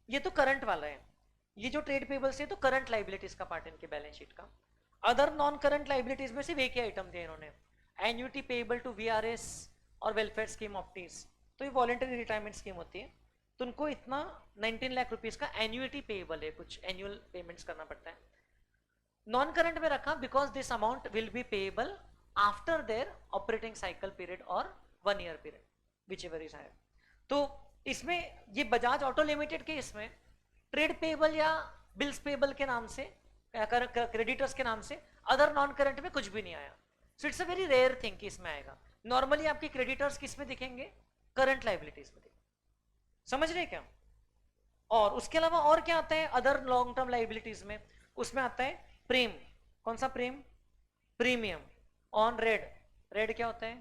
ये तो करंट वाला है, ये जो ट्रेड पेबल्स है तो करंट लाइबिलिटीज का पार्ट इनके बैलेंस शीट का। अदर नॉन करंट लाइबिलिटीज में सिर्फ एक ही आइटम दिया इन्होंने, एन्युटी पेबल टू वीआरएस और वेलफेयर स्कीम ऑप्टीज, तो ये वॉलेंटरी रिटायरमेंट स्कीम होती है, तो उनको इतना 19 लाख रुपीज का एन्युटी पेबल है, कुछ एनुअल पेमेंट्स करना पड़ता है। नॉन करंट में रखा because this amount will be payable after their operating cycle period और 1 year period whichever is higher. तो इसमें ये बजाज ऑटो लिमिटेड के इसमें ट्रेड पेएबल या बिल्स पेएबल के नाम से, क्रेडिटर्स के नाम से अदर नॉन करंट में कुछ भी नहीं आया। So it's a very rare thing कि इसमें आएगा। नॉर्मली आपके क्रेडिटर्स किस में दिखेंगे, करंट लाइबिलिटीज में दिखेंगे, समझ रहे क्या। और उसके अलावा और क्या आता है अदर लॉन्ग टर्म लाइबिलिटीज में, उसमें आता है प्रीम, कौन सा prim, premium on red, red क्या होता है,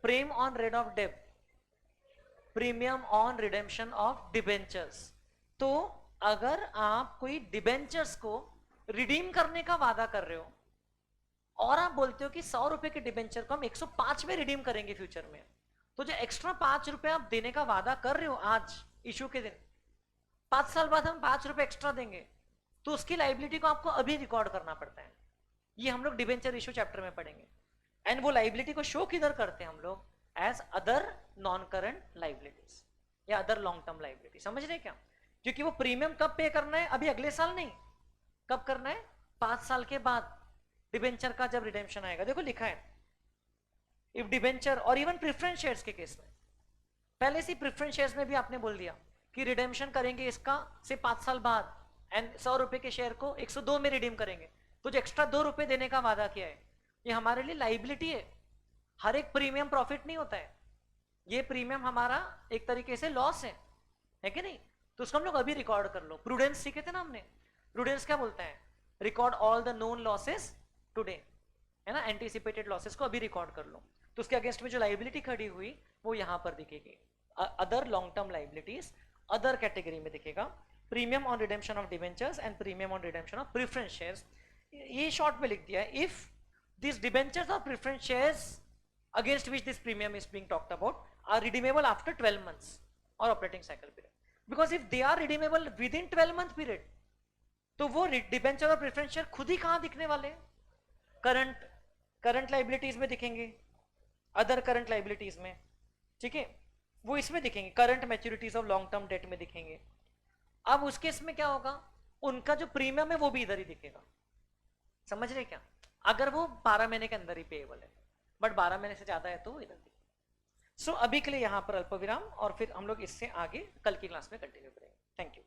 प्रीम ऑन रेड ऑफ डेब्ट, premium on redemption of debentures. तो अगर आप कोई डिबेंचर्स को रिडीम करने का वादा कर रहे हो और आप बोलते हो कि 100 रुपए के डिबेंचर को हम 105 में रिडीम करेंगे फ्यूचर में, तो जो एक्स्ट्रा 5 रुपए आप देने का वादा कर रहे हो आज इशू के दिन, 5 साल बाद हम 5 रुपए एक्स्ट्रा देंगे, तो उसकी लाइबिलिटी को आपको अभी रिकॉर्ड करना पड़ता है। ये हम लोग डिबेंचर इशू चैप्टर में पढ़ेंगे। एंड वो लाइबिलिटी को शो किधर करते हैं हम लोग, as other non current liabilities या अदर लॉन्ग टर्म लाइबिलिटी, समझ रहे क्या। क्योंकि वो प्रीमियम कब पे करना है, अभी अगले साल नहीं, कब करना है, 5 साल के बाद डिबेंचर का जब रिडेम्पशन आएगा। देखो लिखा है इफ डिबेंचर और इवन प्रेफरेंस शेयर्स के केस में, पहले से प्रेफरेंस शेयर्स में भी आपने बोल दिया कि रिडेम्पशन करेंगे इसका से 5 साल बाद एंड 100 रुपए के शेयर को 102 में रिडीम करेंगे, तो जो एक्स्ट्रा 2 रुपए देने का वादा किया है ये हमारे लिए लाइबिलिटी है। हर एक प्रीमियम प्रॉफिट नहीं होता है, ये प्रीमियम हमारा एक तरीके से लॉस है कि नहीं, तो उसको हम लोग अभी रिकॉर्ड कर लो। प्रूडेंस सीखे थे ना हमने, प्रूडेंस क्या बोलता है, record all the known losses today, है ना, एंटीसिपेटेड लॉसेस को अभी रिकॉर्ड कर लो। तो उसके अगेंस्ट में जो लाइबिलिटी खड़ी हुई वो यहां पर दिखेगी, other long term liabilities other category में दिखेगा, premium on redemption of debentures and premium on redemption of preference shares. ये शॉर्ट में लिख दिया है, इफ दिस डिबेंचर्स और preference shares against which this premium is being talked about are redeemable after 12 months or operating cycle period, because if they are redeemable within 12 month period, तो वो debenture और preference share खुद ही कहां दिखने वाले हैं, current liabilities में दिखेंगे, अदर करंट लाइबिलिटीज में, ठीक है, वो इसमें दिखेंगे, current मैच्योरिटीज of long term debt में दिखेंगे। अब उस केस में क्या होगा, उनका जो प्रीमियम है वो भी इधर ही दिखेगा, समझ रहे क्या, अगर वो 12 महीने के अंदर ही पेएबल है, बट 12 महीने से ज्यादा है तो इधर दिखेगा। सो अभी के लिए यहां पर अल्प विराम, और फिर हम लोग इससे आगे कल की क्लास में कंटिन्यू करेंगे। Thank you.